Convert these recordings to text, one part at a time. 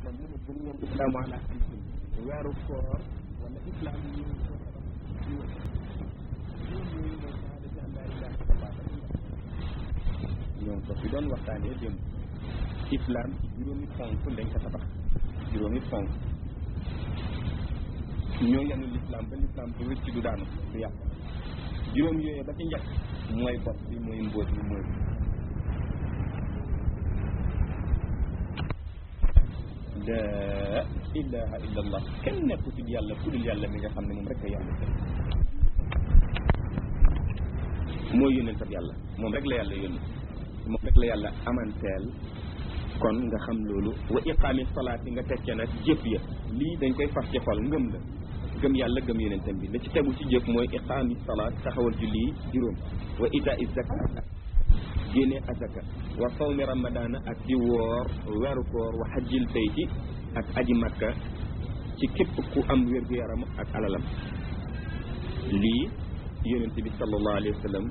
moom mu ne buniyal islaamu ala xamsin weeru koor wala islam yi ñu ko tabax ci mooy shahadati an laa ilaaha illallah ñoom ko fi doon waxtaanee démb islam ci juróomi fonk lañ ko tabax juróomi fonk ñoo yenu l'islam ba l'islam du rëcc du daanu du yàq juróom yooyu ba ci njëkk mooy bopp bi mooy mbóot bi mooy la ilaha illallah kenn nekku ci yàlla ku dul yàlla mi nga xam ne moom rek a yàlla mooy yónnent ab yàlla moom rek la yàlla yónni moom rek la yàlla amanteel kon nga xam loolu wa iqaami salaat yi nga tekkee nag jëf ya lii dañ koy fas ci xol ngëm la gëm yàlla gëm yónnentam bi la ci tegu ci jëf mooy iqaami salaat taxawal julli juróom wa itaa zakat génne azaka wa sawmi ramadana ak di woor weeru koor wa hajjil bayti ak aji makka ci képp ku am wér-gu-yaram ak alalam lii yonent bi sallallahu alayhi wa sallam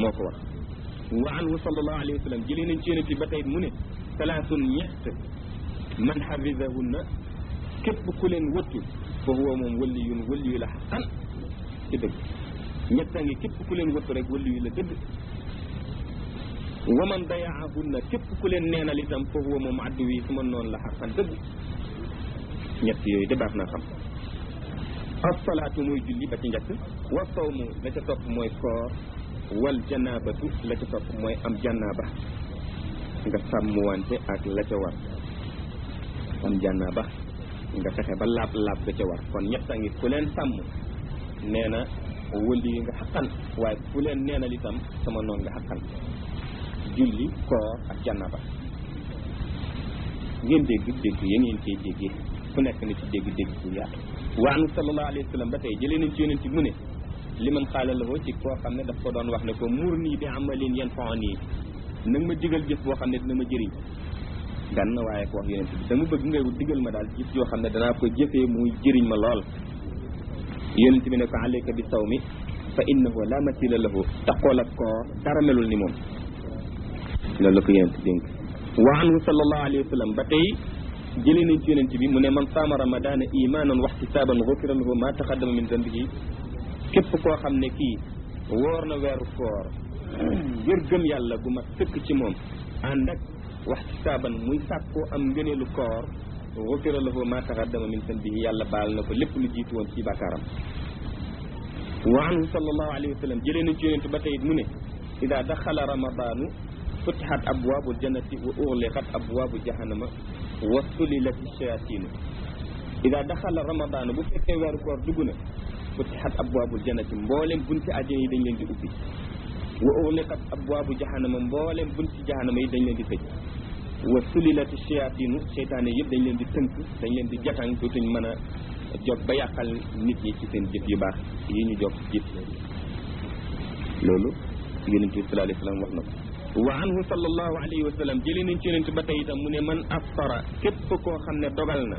moo ko wax wa anhu sallallahu alayhi wa sallam jëlee nañ ci yonent bi ba tey mu ne salaasun ñett man xafisahunna képp ku leen wëttu fa huwa moom waliyun waliyu la xaqan ci dëgg ñetta ngi képp ku leen wëttu rek waliyu la dëgg wa man dayaahunna képp ku leen neenal itam fa huwa moom addu wi su ma noonu la xaqan dëgg ñett yooyu de baax naa xam as-salaatu mooy julli ba ci njëkk wa sawmu la ca topp mooy koor wal janaabatu la ca topp mooy am janaaba nga sàmmwante ak la ca war am janaaba nga fexe ba laab ba ca war kon ñett a ngi ku leen sàmm nee na wëli nga xaqan waaye ku leen neenal itam sama noon nga xaqan julli koor ak janaaba ngeen dégg ya ngeen koy déggee ku nekk na ci dégg bu yaatu wa anu sallallahu alayhi wa sallam ba tey jëlee nañ ci yonent bi mu ne li man xaala la ci koo xam ne daf ko doon wax ne ko mur nii bi amalin yanfa'uni nag ma digal jëf boo xam ne dina ma jëriñ gan na waaye ko wax yonent bi dama bëgg nga digal ma daal jëf yoo xam ne danaa ko jëfee muy jëriñ ma lool yonent bi ne ko alayka bi sawmi fa innahu la mathila lahu taqool ak koor dara melul ni moom loolu la ko yonent dénk wa anhu sallallahu alayhi wa sallam ba tey jëlee nañ ci yonent bi mu ne man saama ramadana imanan wa ihtisaban ghufira lahu ma taqaddama min dambihi képp koo xam ne kii woor na weeru koor ngir gëm yàlla gu ma sëkk ci moom ànd ak wa ihtisaban muy sàkkoo am ngëneelu koor ghufira lahu ma taqaddama min dambihi yàlla baal na ko lépp lu jiitu woon ci bàkkaaram wa anhu sallallahu alayhi wa sallam jëlee nañ ci yonent ba tey mu ne ida daxala ramadanu futihat abwaabul jannati wa ughliqat abwaabu jahannama wa sulilati shayatinu ida daxala ramadaan bu fekkee weeru koor dugg na futihat abwaabul jannati mboolem bunti àjjana yi dañ leen di ubbi wa ughliqat abwaabu jahannama mboolem bunti jahannama yi dañ leen di tëj wa sulilati shayatinu seytaane yëpp dañ leen di tënk dañ leen di jatang dootuñ mën a jog ba yàqal nit ñi ci seen jëf yu baax yi ñu jog jëf loolu yonent bi sallallahu alayhi wa sallam wax na ko wa anhu sallallahu alayhi wa sallam jëlee nañ ci yonent ba tey itam mu ne man aftara képp koo xam ne dogal na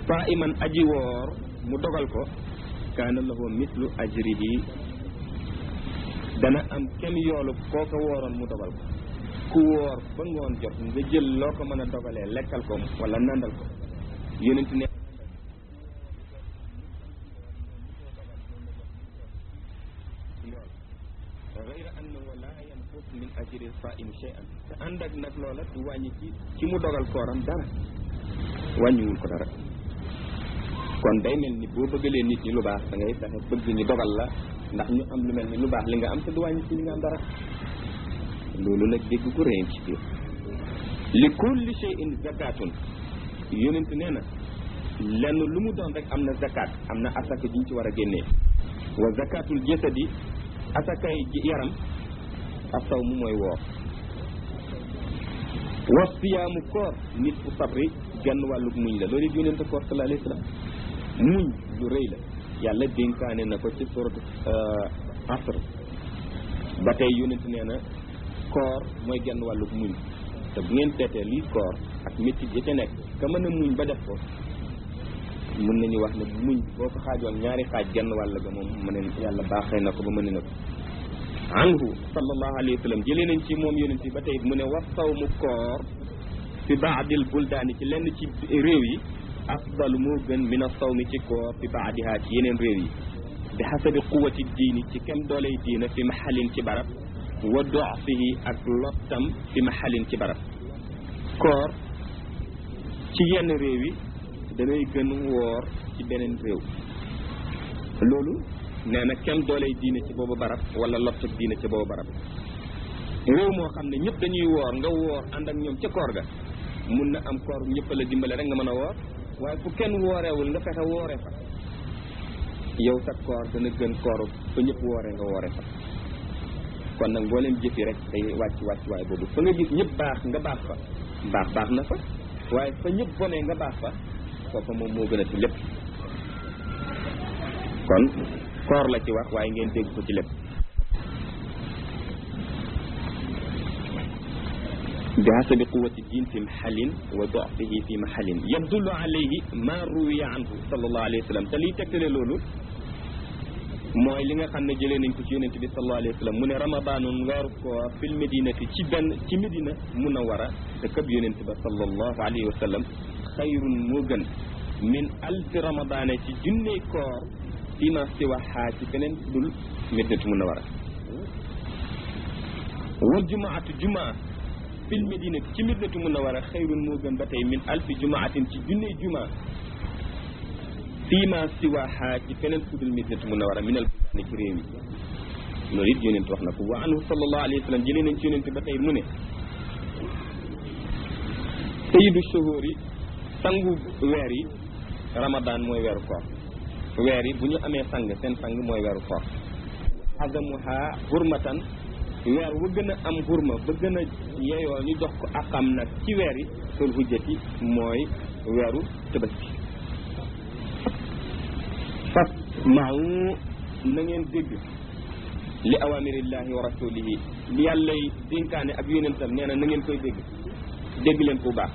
saa'iman aji woor mu dogal ko kaana lahu mislu ajrihi dana am kem yoolu koo ko wooroon mu dogal ko ku woor ba ngoon jot nga jël loo ko mën a dogalee lekkal ko wala nandal ko yonent ne gayra annahu la yanqus min ajri saa'im shay'an te ànd ak nag loola du wàññi ci mu dogal kooram dara wàññiwul ko dara kon day mel ni boo bëggalee nit ñi lu baax da ngay fexe bëgg ñu dogal la ndax ñu am lu mel ni lu baax li nga am te du wàññi ci li nga am dara loolu nag dégg ko réen ci biir li kulli shay'in zakatun yonent nee na lenn lu mu doon rek am na zakat am na asaka jiñ ci war a génnee wa zakatul jasadi asakay yaram asaw mu mooy woor wa siyaamu koor nit fu sabri genn wàllug muñ la loolu it yonent koor sallallahu alayhi wa sallam muñ lu rëy la yàlla dénkaane na ko ci suratu asr ba tey yonent nee na koor mooy genn wàllug muñ te bu ngeen seetee lii koor ak métti ya ca nekk ka mën a muñ ba def ko mën nañu wax ne muñ boo ko xaajoon ñaari xaaj genn wàll ga moom mën ne yàlla baaxee na ko ba mën na ko anhu sallallahu alayhi wa sallam jëlee nañ ci moom yonent bi ba tey mu ne wax saw mu koor fi baadil buldaani ci lenn ci réew yi afdalu moo gën min as-sawmi ci koor fi baadiha ci yeneen réew yi bi xasabi quwati diini ci kem dooley diina fi maxalin ci barab wa dofihi ak lottam fi maxalin ci barab koor ci yenn réew yi danay gën woor ci beneen réew loolu nee na kem dooley diina ci boobu barab wala lottak diina ci boobu barab réew moo xam ne ñëpp dañuy woor nga woor ànd ak ñoom ca koor ga mun na am koor ñëpp la dimbale rek nga mën a woor waaye fu kenn wooreewul nga fexe woore fa yow sa koor dana gën koor fa ñëpp wooree nga woore fa kon nag mbooleem jëfi rek day wàcc waaye boobu fa nga gis ñëpp baax nga baax fa baax na fa waaye fa ñëpp bonee nga baax fa foofa moom moo gën a ci lépp kon koor la ci wax waaye ngeen dégg ko ci lépp bi hasabi quwati din fi maxalin wa dofihi fi maxalin yadullu alayhi ma ruwiya anhu sallallahu alayhi wa sallam te liy tegtale loolu mooy li nga xam ne jëlee nañ ko ci yonent bi sallallahu alayhi wa sallam mu ne ramadaanun weeru koor fil medinati ci Medina munawara te këb yonent ba sallallahu alayhi wa sallam xayrun moo gën min alfi ramadaana ci junney koor fi ma siwaha ci feneen dul Medinatu munawara wal jumaatu jumaa fil medinati ci Medinatu munawara xayrun moo gën ba tey min alfi jumaatin ci junney jumaa fii ma siwaha ci feneen fudul Medinatu munawara minal buldaani ci réew mi loolu it yonent wax na ko wa anhu sallallahu alayhi wa sallam jëlee nañ ci yonent ba tey mu ne sayyidu shuhuri sangu weer yi ramadan mooy weeru koor weer yi bu ñu amee seen sang mooy weeru koor azamuha hurmatan weer wa gën a am hurma ba gën a yeyoo ñu jox ko akam nag ci weer yi sul hujjati mooy weeru tabaski fas maaw na ngeen dégg li awamirillahi wa rasulihi li yàllay dénkaane ak yonentam nee na na ngeen koy dégg leen bu baax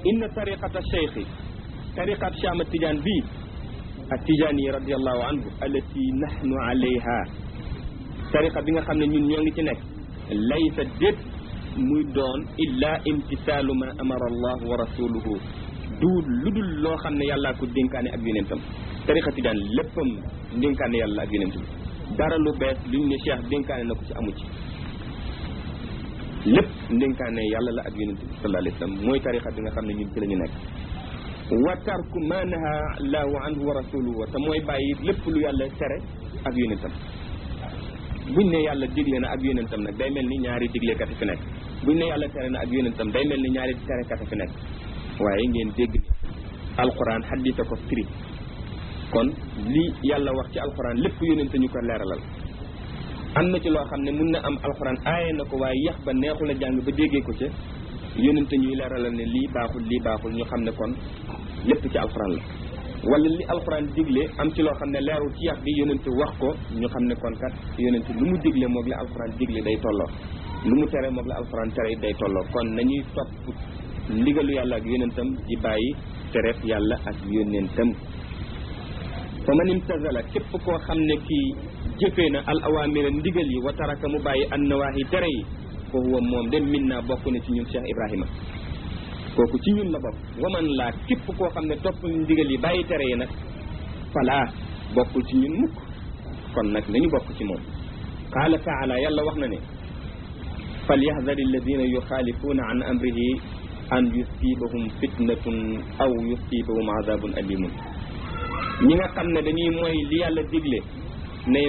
inna tariqata cheikhi tariqat Chama Tidiane bii ak Tidiane yi radiallahu anhu allati nahnu alayha tariqa bi nga xam ne ñun ñoo ngi ci nekk laysa déet muy doon illa imtisaalu ma amara allahu wa rasuluhu duul lu dul loo xam ne yàllaa ko dénkaane ak yonentam tariqa Tidiane léppam dénkaane yàlla ak yonentam dara lu bees luñ ne cheikh dénkaane na ko ci amu ci lépp dénkaane yàlla la ak yonent bi sallallahu alayhi wa sallam mooy tariqa bi nga xam ne ñun ci la ñu nekk wa tarku ma naha allahu anhu wa rasuluhu te mooy bàyyi lépp lu yàlla tere ak yonentam buñ ne yàlla digle na ak yonentam nag day mel ni ñaari diglekat fi nekk buñ ne yàlla tere na ak yonentam day mel ni ñaari terekat fi nekk waaye ngeen dégg alquran xaddisa ko firi kon li yàlla wax ci alquran lépp yonent ñu ko leeralal am na ci loo xam ne mun na am alquran aaye na ko waaye yax ba neexul a jàng ba déggee ko ca yonent ñuy leeralal ne lii baaxul ñu xam ne kon lépp ci alquran la wala li alquran digle am ci loo xam ne leerul ci yax bi yonent wax ko ñu xam ne kon kat yonent lu mu digle moog la alquran digle day tolloo lu mu tere moog la alquran tere day tolloo kon nañuy topp ndigalu yàlla ak yonentam di bàyyi tereef yàlla ak yonentam fa man imtazala képp koo xam ne kii jëfee na al awamira ndigal yi wa taraka mu bàyyi an nawaahi tere yi fa huwa moom de min naa bokk na ci ñun Cheikh Ibrahima kooku ci ñun la bokk waman laa képp koo xam ne topp ndigal yi bàyyi tere yi nag falaa bokkul ci ñun mukk kon nag nañu bokk ci moom qaala taala yàlla wax na ne falyahdari alladina yuxaalifuuna an amrihi an yusibahum fitnatun aw yusibahum azabun alimun ñi nga xam ne dañuy mooy li yàlla digle ne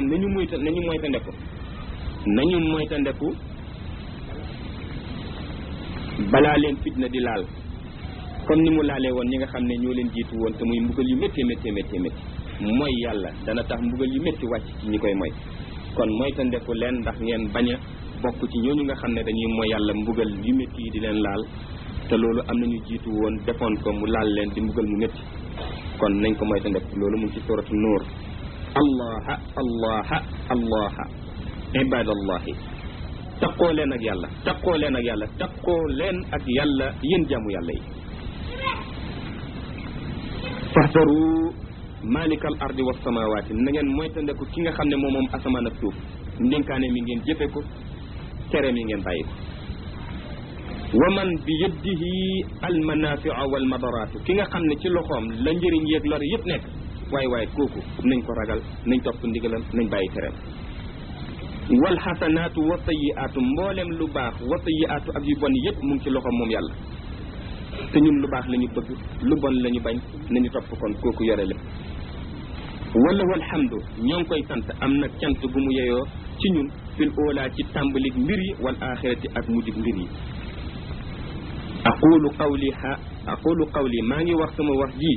nañu moytandeku balaa leen fitna di laal comme ni mu laalee woon ñi nga xam ne ñoo leen jiitu woon te muy mbugal yu métti mooy yàlla dana tax mbugal yu métti wàcc ci ñi koy moy kon moytandeku leen ndax ngeen bañ a bokk ci ñooñu nga xam ne dañuy mooy yàlla mbugal yu métti yi di leen laal te loolu am nañu jiitu woon defoon ko mu laal leen di mbugal mu métti kon nañ ko moytandeku loolu mu ngi ci suratu nuur allaha ibadallahi taqoo leen ak yàlla taqoo leen ak yàlla yéen jaamu yàlla yi fahdaru malikal ardi was samawati na ngeen moytandeku ki nga xam ne moom asamaan ak suuf ndénkaane mi ngeen jëfe ko tere mi ngeen bàyyi ko wa man bi yadihi almanafiu walmadaraatu ki nga xam ne ci loxoom la njëriñ yeeg lor yëpp nekk waaye kooku nañ ko ragal nañ topp ndigalam nañ bàyyi tereem walxasanaatu wa sayiaatu mboolem lu baax wa sayiaatu ak yu bon yëpp mu ngi ci loxoom moom yàlla te ñun lu baax la ñu bëgg lu bon la ñu bañ nañu topp kon kooku yore lépp wala walhamdu ñoo ngi koy sant am na cant gu mu yeyoo ci ñun fil oolaa ci tàmbalik mbir yi wal axirati ak mujjig mbir yi aqulu qawli maa ngi wax sama wax ji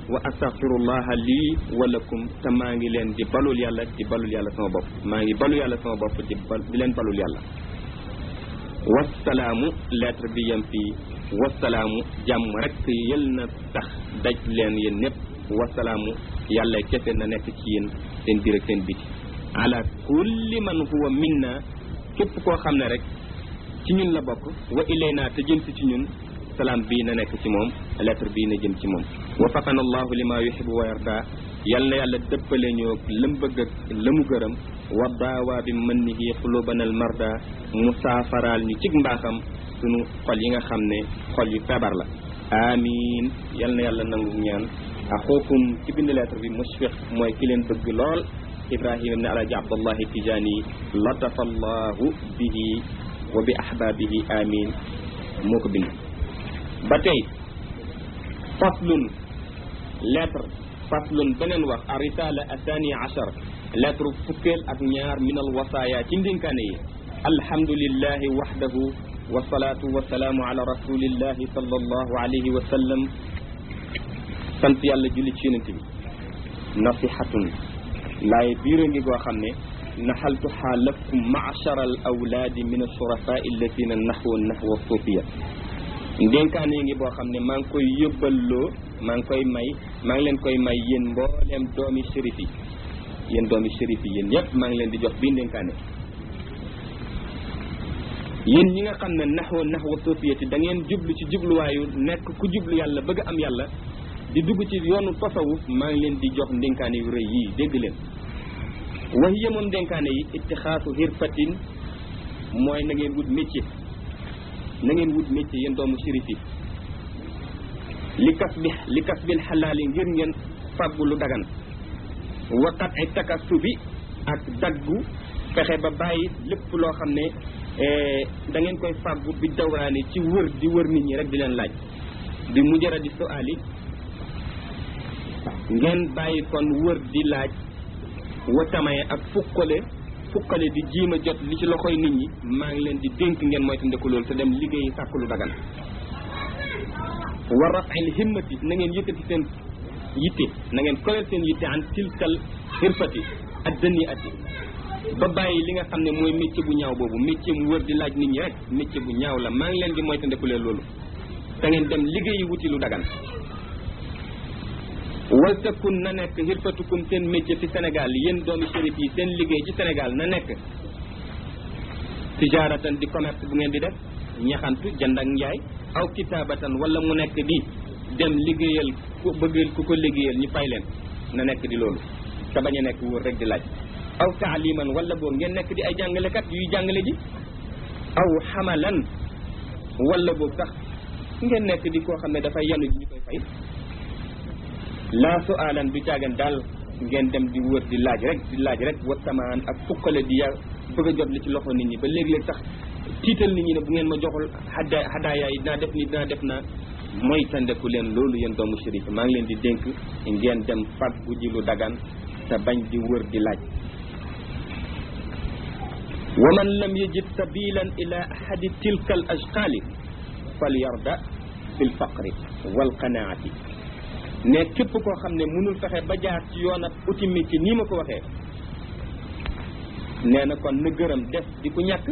wa astaghfirullaha lii wa lakum te maa ngi leen di balul yàlla sama bopp maa ngi balu yàlla sama bopp di leen balul yàlla wasalaamu lettre bi yem fii wasalaamu jàmm rek yël na tax daj leen yéen ñëpp wasalaamu yàlla kese na nekk ci yéen seen biir ak seen biti ala kulli man huwa minna képp koo xam ne rek ci ñun la bokk wa ilayna te jëm si ci ñun salaam bii na nekk ci moom lettre bii na jëm ci moom wafaqana allahu lima yuhibu wa yarda yal na yàlla dëppale ñoo lam bëgg ak la mu gërëm wa daawaa bi mannihi qulubana al marda mu saafaraal ñu cig mbaaxam sunu xol yi nga xam ne xol yu feebar la amin yal na yàlla nangu ñaan axookum ci bind lettre bi mushfiq mooy ki leen bëgg lool ibrahima ibne alaji abdallahi tijani latafa allahu bihi wa bi ahbabihi amin moo ko bind ba tey faslun lettre faslun beneen wax a risala athani achar lettre fukkeel ak ñaar min al wasaaya ci ndénkaane yi alhamdulillahi wahdahu wasalaatu wasalaamu ala rasulillahi sallallahu alayhi wa sallam sant yàlla julli ci yonent bi nasihatun laay biir a ngi goo xam ne naxaltuhaa lakum maachara al awlaadi min ashurafaa allatina nahwa nahwa suufiya ndénkaan yi ngi boo xam ne maa ngi koy yóbballoo maa ngi leen koy may yéen mbooleem doomi shérif yi yéen ñëpp maa ngi leen di jox bii ndénkaane yéen ñi nga xam ne nahwa suufiyati da ngeen jublu ci jubluwaayu nekk ku jublu yàlla bëgg am yàlla di dugg ci yoonu tasawuf maa ngi leen di jox ndénkaane yu rëy yii dégg leen wax yemoon ndénkaane yi ittixaasu hirfatin mooy na ngeen wut métier yéen doomu shérif yi li kas bil xalaali ngir ngeen fàggu lu dagan waqat ay takasubi ak daggu fexe ba bàyyi lépp loo xam ne da ngeen koy fàggu bi dawraani ci wër di wër nit ñi rek di leen laaj bi mujarradi su'aali ngeen bàyyi kon wër di laaj watamaye ak fukkale di jiima jot li ci loxoy nit ñi maa ngi leen di dénk ngeen moytandiku loolu te dem liggéeyi sàkku lu dagan wa raf'il himmati na ngeen yëkkati seen yitte na ngeen koleel seen yitte an tilkal xirfati ak dënni ati ba bàyyi li nga xam ne mooy métier bu ñaaw boobu métier mu wër di laaj nit ñi rek métier bu ñaaw la maa ngi leen di moytandiku leen loolu te ngeen dem liggéeyi wuti lu dagan wal takun na nekk xirfatukum seen métier fi Sénégal yéen doomi shérif yi seen liggéey ci Sénégal na nekk tijaaratan di commerce bu ngeen di def ñaxantu jënd ak njaay aw kitaabatan wala mu nekk di dem liggéeyal ku bëggal ku ko liggéeyal ñu fay leen na nekk di loolu te bañ a nekk wóor rek di laaj aw taaliman wala boo ngeen nekk di ay jàngalekat yuy jàngale ji aw xamalan wala boo sax ngeen nekk di koo xam ne dafay yanu ji ñu koy fay laa su'aalan du caagan daal ngeen dem di wër di laaj rek wa tamaan ak fukkale di ya bëgg a jot li ci loxo nit ñi ba léeg-léeg sax tiital nit ñi ne bu ngeen ma joxul hadaaya yi dinaa def ni dinaa def na mooy tandeku leen loolu yéen doomu shérif maa ngi leen di dénk ngeen dem fàggu ji lu dagan te bañ di wër di laaj wa man lam yajid sabilan ila ahadi tilka al ashqaali fal yarda bil faqri wal qanaati ne képp koo xam ne mënul fexe ba jaar ci yoon ak uti métier nii ma ko waxee nee na kon na gërëm def di ku ñàkk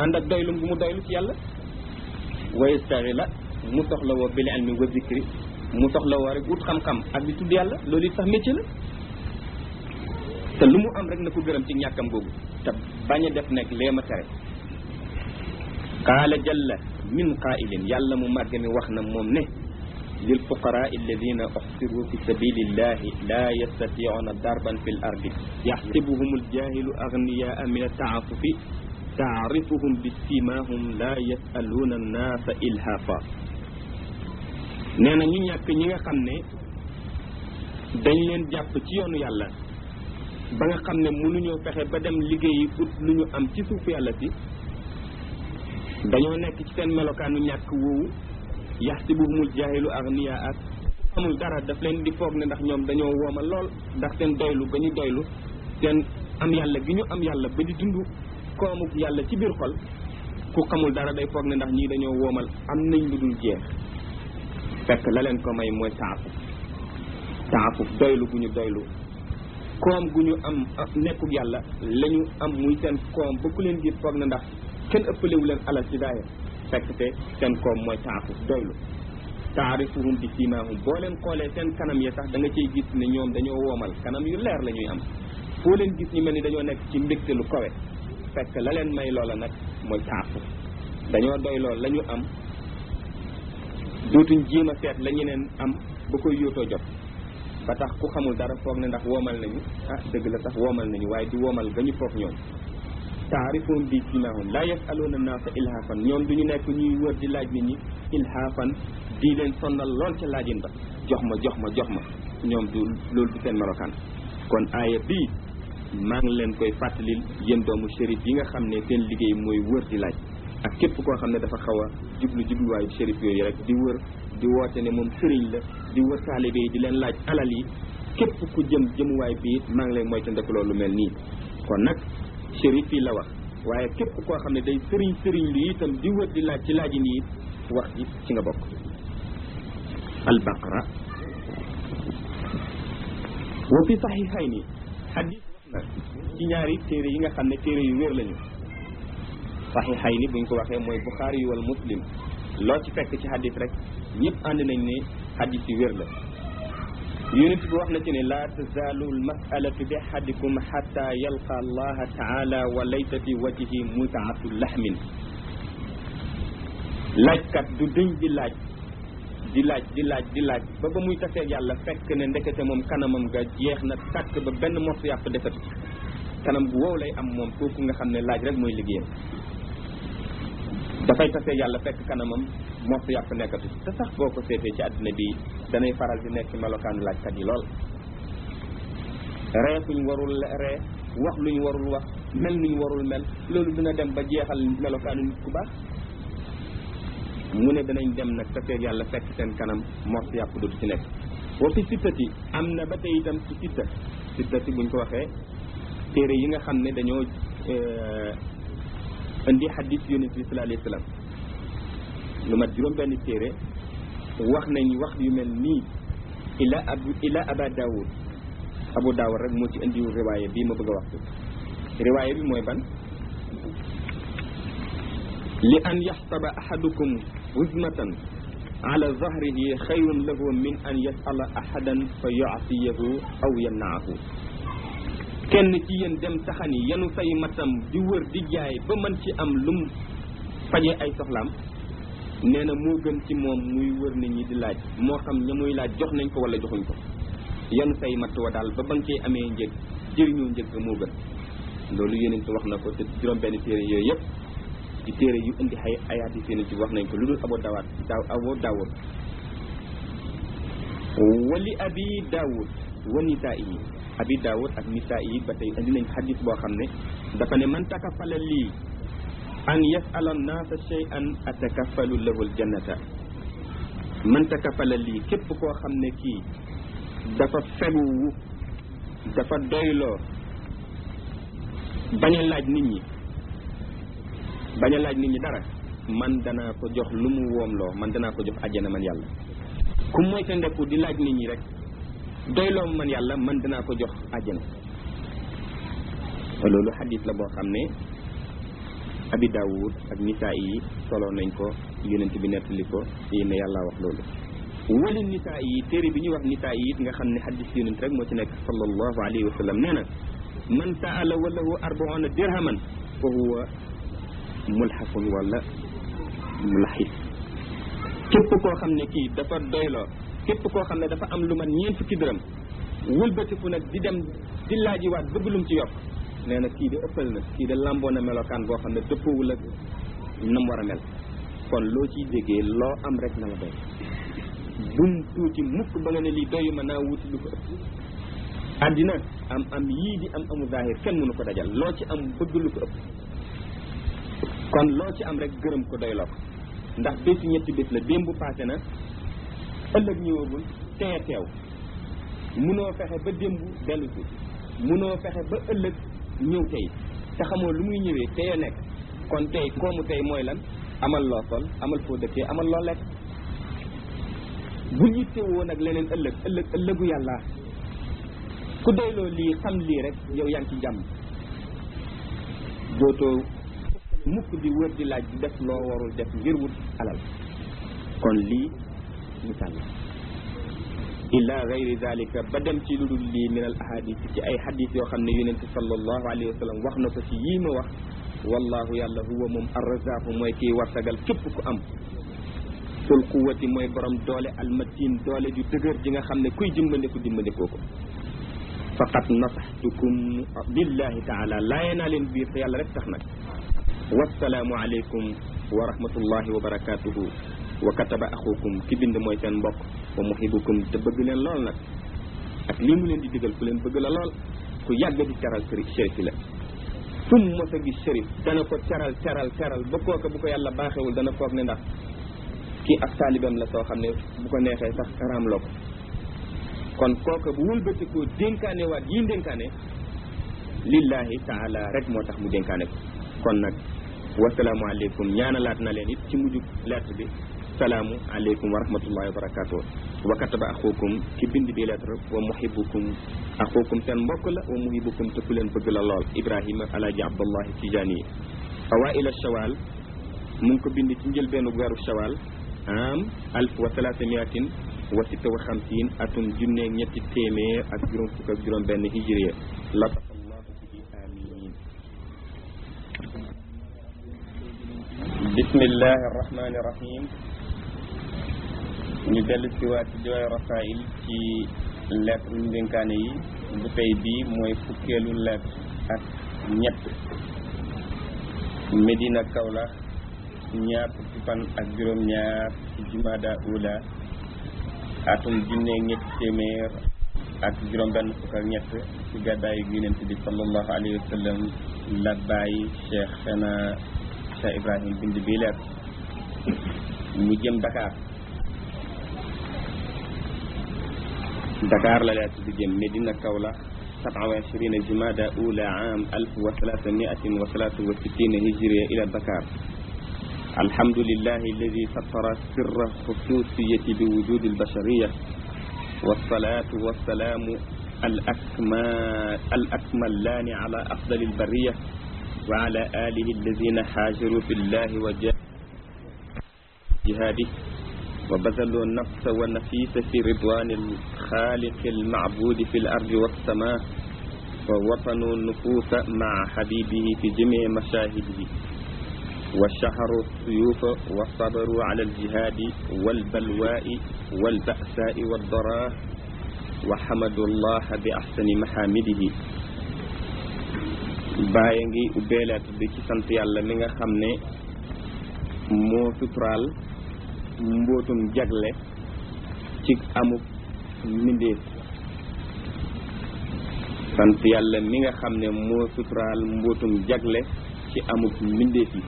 ànd ak doylu bu mu doylu ci yàlla wa yastaghila mu soxla woo bil ilmi wa zikri mu soxla woo rek wut xam-xam ak di tudd yàlla loolu it sax métier la te lu mu am rek na ko gërëm ci ñàkkam googu te bañ a def nekk lee ma tere qaala jalla min qaa'ilin yàlla mu màgg mi wax na moom ne lil fuqaraa alladina uxsiru fi sabilillahi la yastati'una darban fi l ardi yaxsibuhum aljahilu agniyaa min altaafufi taarifuhum bi simahum la yasaluuna annaasa ilhafa nee na ñu ñàkk ñi nga xam ne dañ leen jàpp ci yoonu yàlla ba nga xam ne mënuñoo fexe ba dem liggéeyi ut lu ñu am ci suufu yàlla si dañoo nekk ci seen melokaanu ñàkk woowu yaxsibuhumul jaahilu agniya ak amul dara daf leen di foog ne ndax ñoom dañoo wooma lool ndax seen doylu ba ñu doylu seen am yàlla gi ñu am yàlla ba di dund koomuk yàlla ci biir xol ku xamul dara day foog ne ndax ñii dañoo woomal am nañ lu dul jeex fekk la leen ko may mooy taafuf doylu gu ñu doylu koom gu ñu am nekkuk yàlla la ñu am muy seen koom ba ku leen gis foog na ndax kenn ëppalewu leen alal ci daaya fekk te seen koom mooy taafuf doylu taarifuhum bi simahum boo leen xoolee seen kanam ya sax da nga ciy gis ne ñoom dañoo woomal kanam yu leer la ñuy am foo leen gis ñu mel ni dañoo nekk ci mbégte lu kawe fekk la leen may loola nag mooy taafuf dañoo doy lool la ñu am dootuñ jéem a seet la ñeneen am ba koy yóotoo jot ba tax ku xamul dara foog ne ndax woomal nañu dëgg la sax woomal nañu waaye di woomal ga ñu foog ñoom taarifuhum bi simahum la yasaluuna naasa ilhaafan ñoom duñu nekk ñuy wër di laaj nit ñi ilhaafan di leen sonnal lool ca laajin ba jox ma ñoom du loolu du seen melokaan kon aaya bii maa ngi leen koy fàttalil yéen doomu shérif yi nga xam ne seen liggéey mooy wër di laaj ak képp koo xam ne dafa xaw a jubluwaayu shérif yooyu rek di wër di woote ne moom sëriñ la di wër taalibe yi di leen laaj alal yi képp ku jëmuwaay bii maa ngi lay moytandiku loolu mel nii kon nag shérif yi la wax waaye képp koo xam ne day sëriñ lu itam di wër di laaj ci laajin yi wax ji ci nga bokk al-Baqara wa fi sahihayni hadith wax na ci ñaari téere yi nga xam ne téere yu wér lañu sahihayni buñ ko waxee mooy Bukhari wal Muslim loo ci fekk ci hadith rek ñëpp ànd nañ ne hadith yu wér la yonent bi wax na ci ne la tazaalu al-mas'alatu bi ahadikum hatta yalqa allaha ta'ala wa laysa fi wajhihi mut'atu lahmin laajkat du dëñ di laaj ba muy taseeg yàlla fekk ne ndekete moom kanamam nga jeex na tàkk ba benn morso yàpp defatu ci kanam bu wow lay am moom kooku nga xam ne laaj rek mooy liggéeyam dafay taseeg yàlla fekk kanamam morso yàpp nekkatu ci te sax boo ko seetee ci àddina bi danay faral di nekk melokaanu laajkat yi lool ree fuñ warul ree wax luñ warul wax mel nuñ warul mel loolu dina dem ba jeexal melokaanu nit ku baax mu ne danañ dem nag taseeg yàlla fekk seen kanam morso yàpp dootu ci nekk wa fi sittati am na ba tey itam ci sittati buñ ko waxee téere yi nga xam ne dañoo indi hadis yonent bi sallallahu alayhi wa sallam lu mat juróom benn téere wax nañ wax yu mel nii ila aba daawud abu daawud rek moo ci indiwul riwaaya bii ma bëgg a wax riwaaya bi mooy ban li an yaxsaba ahadukum huzmatan ala zahrihi xayrun lahu min an yasala ahadan fa yu'tiyahu aw yamnaahu kenn ci yéen dem taxani yenu say matam di wër di jaay ba mën ci am lum faje ay soxlaam nee na moo gën ci moom muy wër nit ñi di laaj moo xam ña muy laaj jox nañ ko wala joxuñ ko yenu say matt wa daal ba nga cee amee njëg jëriñoo njëg moo gën loolu yonent wax na ko te juróom benn téere yooyu yëpp ci téere yu indi ay ayaat yi yonent wax nañ ko lu dul Abu Daawud wali abi Daawud wa nisaa'i abi Daawud ak nisaa'i ba tey indi nañ xadis boo xam ne dafa ne man takafala lii an yas'ala an-naasa shay'an atakafalu lahu al-jannata man takafala lii képp koo xam ne kii dafa feguwu dafa doyloo bañ a laaj nit ñi dara man danaa ko jox lu mu woomloo man danaa ko jox àjjana man yàlla ku mooy te ndeku di laaj nit ñi rek doyloo man yàlla man danaa ko jox àjjana loolu xadis la boo xam ne abi Daawud ak nisaa yi solo nañ ko yonent bi nettali ko yi ne yàlla wax loolu wali nisaa yi téere bi ñuy wax nisaa yi it nga xam ne xadis yonent rek moo ci nekk sallallahu alayhi wa sallam nee na man saala walahu 40 dirhaman fa huwa mulhafun wala mulahis képp koo xam ne kii dafa doyloo képp koo xam ne dafa am lu man 4 fukki dërëm wëlbatiku nag di dem di laajiwaat bëgg lum ci yokk nee na kii de ëppal na kii de lamboo na melokaan boo xam ne dëppoowul ak nam war a mel kon loo ciy déggee loo am rek na la doy bum tuuti mukk ba nga ne lii doyu ma naa wuti lu ko ëpp àddina am yii di amu zahir kenn mënu ko dajal loo ci am bëgg lu ko ëpp kon loo ci am rek gërëm ko doy loo ko ndax bési ñetti bés la démb passé na ëllëg ñëwagul teye teew munoo fexe ba démb dellu si munoo fexe ba ëllëg ñëw tey te xamoo lu muy ñëwee teye nekk kon tey koomu tey mooy lan amal loo sol amal foo dëkkee amal loo lekk bu yitte woon ak leneen ëllëgu yàlla ku doyloo lii xam lii rek yow yaa ngi ci jàmm dootoo mukk di wër di laaj di def loo warul def ngir wut alal kon lii misaal la illa gayri zalika ba dem ci lu dul lii min al ahadith ci ay hadith yoo xam ne yonent sallallahu alayhi wa sallam wax na ko ci yii ma wax wallahu yàlla huwa moom arrazaqu mooy kii warsagal képp ku am sul quwati mooy borom doole almatin doole ju dëgër ji nga xam ne kuy dimbandiku dimbandikoo ko faqat nasaxtukum billahi taala laaye naa leen biir te yàlla rek tax nag wassalaamu aleykum wa rahmatullahi wa barakatuhu wa kataba axukum ki bind mooy seen mbokk wa muhibukum te bëgg leen lool nag ak lii mu leen di digal ku leen bëgg la lool ku yàgg di teral shérif la fu mu mos a gis shérif dana ko teral ba kooka bu ko yàlla baaxewul dana foog ne ndax kii ak taalibam la soo xam ne bu ko neexee sax raamloo ko kon kooka bu wëlbatikoo dénkaane waat yi dénkaane lillahi taala rek moo tax mu dénkaane ko kon nag wasalaamu aleykum ñaanalaat na leen it ci mujjug lettre bi salaamu aleykum wa rahmatullahi wa barakatuh wa kataba axukum ki bind bi lettre wa muhibukum axukum seen mbokk la wa muhibukum te ku leen bëgg la lool Ibrahima Alaaji Abdullahi Tijaani awaila shawal mu ngi ko bind ci njëlbeenu weeru shawal am 1356 atum junneeg ñetti téeméer ak juróom fukk ak juróom benn hijriya latasallahu bihi amin bismillahi arrahmani irrahim ñu dellu si waat ci Jawaahir Rasaa'il ci lettre ñu dénkaane yi bu tey bii mooy fukkeelu lettre ak ñett Medina Kaolack ñaar fukki fan ak juróom-ñaar ci Jumada Ula atum junneeg ñetti téeméer ak juróom benn fukk ak ñett ci gàddaayu Yonent bi sallallahu alayhi wa sallam la bàyyi Cheikh Ibrahim bind bii leer mu jëm Dakar la leer bi jëm Medina Kaolack 27 Jumada Ula am 1363 hijriya ila Dakar alhamdulillahi alladi satara sirra xususiyati bi wujudi albashariya wassalatu wassalamu الأكملان على أفضل البرية وعلى آله الذين حاجروا في الله وجهاده وبذلوا النفس والنفيس في رضوان الخالق المعبود في الأرض والسماء ووطنوا النفوس مع حبيبه في جميع مشاهده وشهروا السيوف وصبروا على الجهاد والبلواء والبأساء والضراء وحمدوا الله بأحسن محامده bàyyi ngi ubbeelaat bi ci sant yàlla mi nga xam ne moo suturaal mbootum jagle ci amuk mbindeef sant yàlla mi nga xam ne moo suturaal mbootum jagle ci amuk mbindeef yi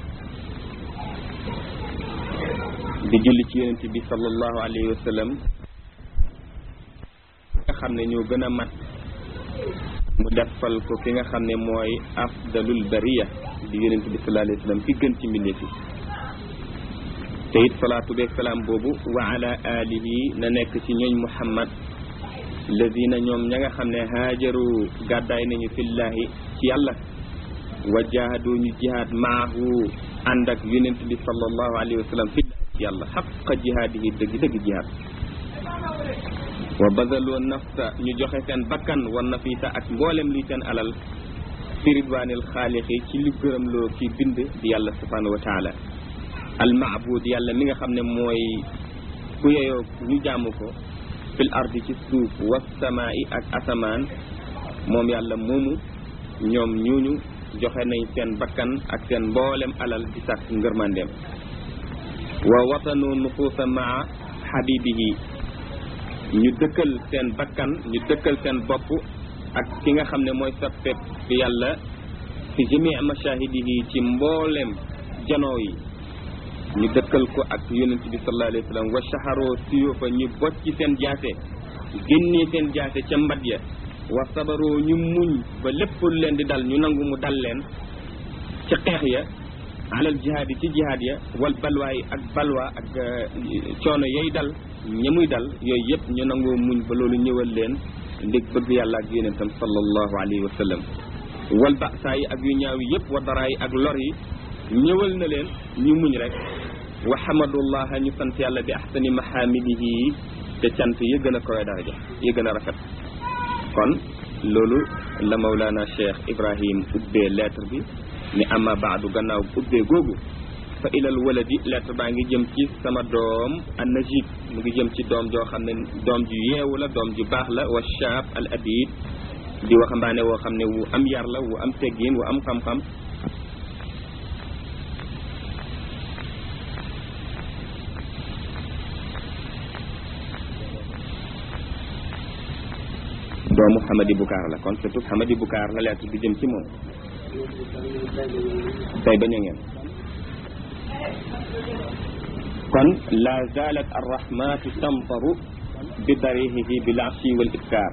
di julli ci yonent bi sallallahu alayhi wa sallam nga xam ne ñoo gën a mat mu defal ko ki nga xam ne mooy afdalul bariya di yonent bi sallallahu alayhi wa sallam ki gën ci mbindeef yi te it salaatu beeg salaam boobu wa ala alihi na nekk ci ñooñ muhammad lazina ñoom ña nga xam ne haajaru gàddaay nañu fillahi ci yàlla wa jahadu ñu jihaad maahu ànd ak yonent bi sallallahu alayhi wa sallam fillahi ci yàlla xaqa jihaadihi dëgg jihaad wa bazaloo nafsa ñu joxe seen bakkan wa nafisa ak mboolem luy seen alal fi ridwaanil xaaliqi ci lu gërëm loo ki bind di yàlla subhanahu wa taala al maabud yàlla mi nga xam ne mooy ku yeyoo ñu jaamu ko fil ardi ci suuf was samaa'i ak asamaan moom yàlla moomu ñoom ñooñu joxe nañ seen bakkan ak seen mboolem alal di sàkk ngërmandeem wa watanu nufuusa maa habibihi ñu dëkkal seen bakkan ñu dëkkal seen bopp ak ki nga xam ne mooy soppeeb fi yàlla fi jamii mashahidihi ci mboolem janoo yi ñu dëkkal ko ak yonent bi sallallahu alayhi wa sallam wa shaharoo siyufa ñu bocc ci seen jaase génnee seen jaase ca mbat ya wa sabaroo ñu muñ ba lépp leen di dal ñu nangu mu dal leen ca xeex ya alal jihaad yi ci jihaad ya wal balwaay ak balwa ak coono yooyu dal ña muy dal yooyu yëpp ñu nangoo muñ ba loolu ñëwal leen ndig bëgg yàlla ak yonentam sallallahu alayhi wa sallam wal ba'saa yi ak yu ñaaw yi yëpp wa daraa yi ak lor yi ñëwal na leen ñu muñ rek wa hamadullaha ñu sant yàlla bi ahsani mahamidihi te cant yi gën a koy daraja yi gën a rafet kon loolu la Mawlana Cheikh Ibrahim ubbee lettre bi ni ama baadu gannaaw ubbee googu fa ilal waladi lettre baa ngi jëm ci sama doom an najib mu ngi jëm ci doom joo xam ne doom ju yeewu la doom ju baax la wa shaab al adib di waxambaane woo xam ne wu am yar la wu am teggin wu am xam-xam doomu Hamadi Bukaar la kon surtout Hamadi Bukaar la lettre bi jëm ci moom tay bañ a ngeen kon la zalat arrahmatu tamtaru bi darihihi bil ashi wal ibkar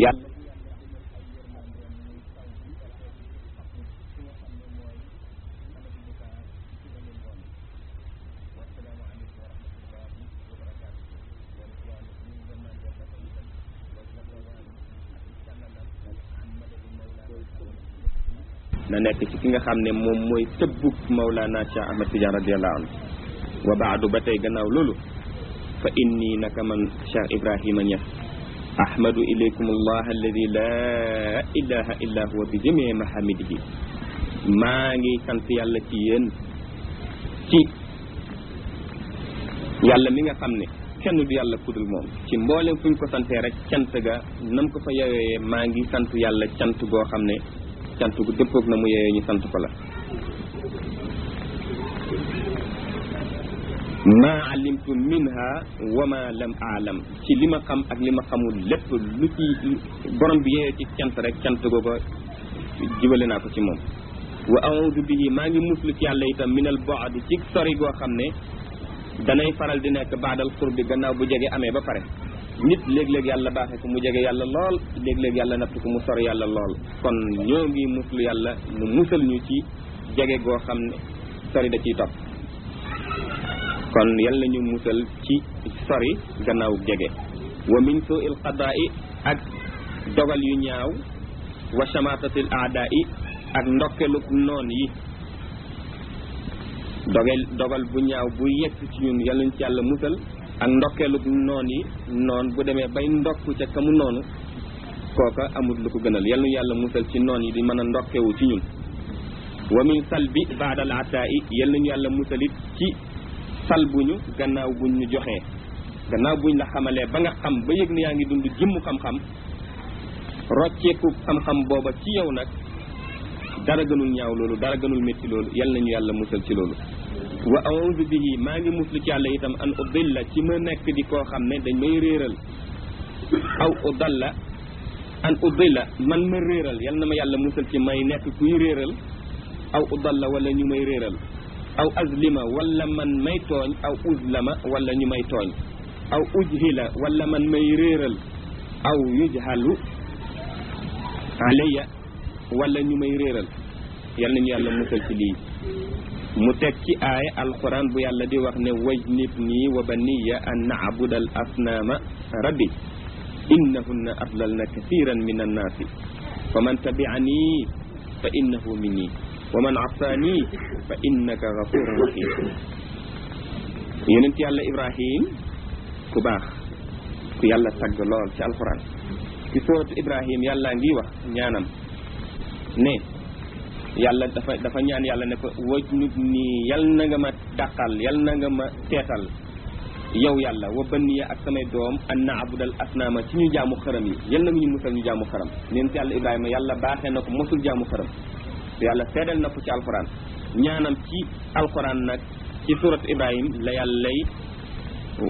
yàlla na nekk ci ki nga xam ne moom mooy tëbbug Mawlana Cheikh Ahmad Tidiane radiyallahu anhu wa baadu ba tey gannaaw loolu fa inni naka man Cheikh Ibrahima Niass ahmadu ilaykum allah alladi laa ilaha illa huwa bi jamii mahamidihi maa ngi sant yàlla ci yéen ci yàlla mi nga xam ne kenn du yàlla kudul moom ci mboolem fu ñu ko santee rek cant ga nam ko fa yowee maa ngi sant yàlla cant goo xam ne cant gu dëppoog na mu yeyee ñu sant ko la ma alimtu minha wa ma lam aalam ci li ma xam ak li ma xamul lépp lu ci borom bi yeyee ci cant rek cant googa jibale naa ko ci moom wa a'udhu bihi maa ngi muslu ci yàlla itam minal bu'd ci sori goo xam ne danay faral di nekk baadal qurbi gannaaw bu jege amee ba pare nit léeg-léeg yàlla baaxee ko mu jege yàlla lool léeg-léeg yàlla natt ko mu sori yàlla lool kon ñoo ngi muslu yàlla mu musal ñu ci jege goo xam ne sori da ciy topp kon yàlla ñu musal ci sori gannaaw jege wa min su'il qada'i ak dogal yu ñaaw wa shamatatil a'da'i ak ndokkeluk noon yi dogal bu ñaaw bu yegg ci ñun yàlla ñu ci yàlla musal ak ndokkeluk noon yi noon bu demee bay ndokk ca kamu noonu kooka amul lu ko gënal yàlla ñu yàlla musal ci noon yi di mën a ndokkewu ci ñun wa min salbi ba'dal ata'i yàlla ñu yàlla musalit ci salbuñu gannaaw buñ ñu joxee gannaaw buñ la xamalee ba nga xam ba yëg ne yaa ngi dund jëmm xam-xam rocceeku xam-xam booba ci yow nag dara gënul ñaaw loolu dara gënul métti loolu yal nañu yàlla musal ci loolu wa a'udhu bihi maa ngi muslu ci yàlla itam an udilla ci ma nekk di koo xam ne dañ may réeral aw udalla an udilla man ma réeral yal na ma yàlla musal ci may nekk kuy réeral aw udalla wala ñu may réeral aw azlima wala man may tooñ aw uzlama wala ñu may tooñ aw ujhila wala man may réeral aw yujhalu alayya wala ñu may réeral yal nañu yàlla musal ci lii mu teg ci aaya alquran bu yàlla di wax ne wajnibnii wa baniya an na'buda al asnaama rabbi innahunna adlalna kathiran min annaasi fa man tabi'anii fa innahu minni wa man asaanii fa innaka ghafurun rahim yonent yàlla Ibrahim ku baax ku yàlla tagg lool ci alquran ci sourate Ibrahim yàlla ngi wax ñaanam ne yàlla dafa ñaan yàlla ne ko wajnub nii yal na nga ma dàqal yal na nga ma teetal yow yàlla wa banniya ak samay doom an naabudal asnaama ci ñu jaamu xërëm yi yal na ñu musal ñu jaamu xërëm neen ci yàlla Ibrahima yàlla baaxee na ko mosul jaamu xërëm te yàlla seedal na ko ci alquran ñaanam ci alquran nag ci surat Ibrahim la yàlla lay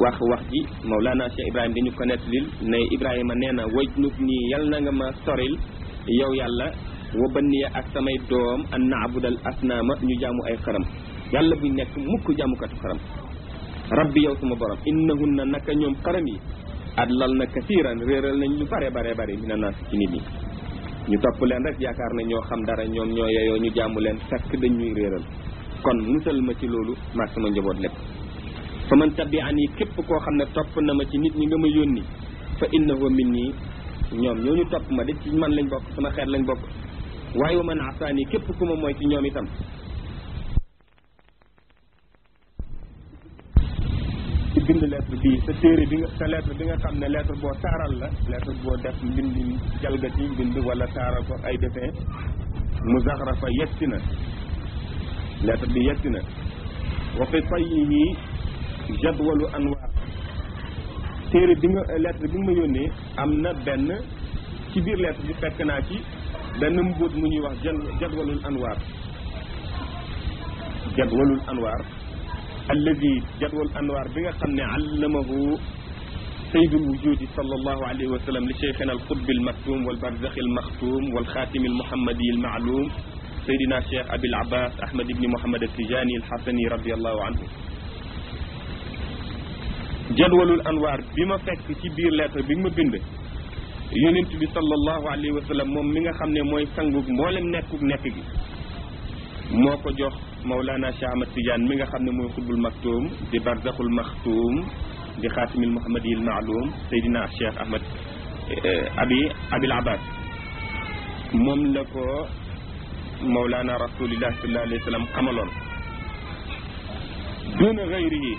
wax ji Mawlana Cheikh Ibrahima dañu ko nettalil ne Ibrahima nee na wajnub nii yal na nga ma soril yow yàlla wa banniya ak samay doom an naabudal asnaama ñu jaamu ay xërëm yàlla buñ nekk mukk jaamukatu xërëm rabbi yow sama borom innahunna naka ñoom xërëm yi adlal na kasiiran réeral nañ lu bare mina naas ci nit ñi ñu topp leen rek yaakaar ne ñoo xam dara ñoom ñoo yeyoo ñu jaamu leen fekk dañ ñuy réeral kon musal ma ci loolu maag sama njaboot lépp fa man tabi'ani képp koo xam ne topp na ma ci nit ñi nga ma yónni fa innahu minni ñoom ñoo ñu topp ma de ci man lañ bokk sama xeet lañ bokk waaye wa man asaani képp ku ma mooy ci ñoom itam ci bind lettre bii sa téere bi nga sa lettre bi nga xam ne lettre boo taaral la lettre boo def mbind jalgati mbind wala taaral ko ay dessin mu zaxrafa yegsi na lettre bi yegsi na wa fi fayyihi jadwalu anwaar téere bi nga lettre bi nga ma yónnee am na benn ci biir lettre bi fekk naa ci benn mbóot mu ñuy wax jadwalul anwaar alladi jadwal anwaar bi nga xam ne allamahu sayyidul wujudi sallallahu alayhi wa sallam li cheikhina al qutbi al maktum wal barzakhi al maxtum wal xaatimi al muhammadi al maalum sayyidina cheikh abil abbas ahmad ibni muhammad al tijani al hasani radiallahu anhu jadwalul anwaar bi ma fekk ci biir lettre bi ma bind yonent bi sallallahu alayhi wa sallam moom mi nga xam ne mooy sangug mboolem nekk gi moo ko jox Mawlana Cheikh Ahmad Tidiane mi nga xam ne mooy xutbul maktum di barzaxul maxtum di xaatimil muhammadiyil maalum Seydina Cheikh Ahmad abil abbas moom la ko Mawlana rasulillah sallallahu alayhi wa sallam xamaloon duna gayrihi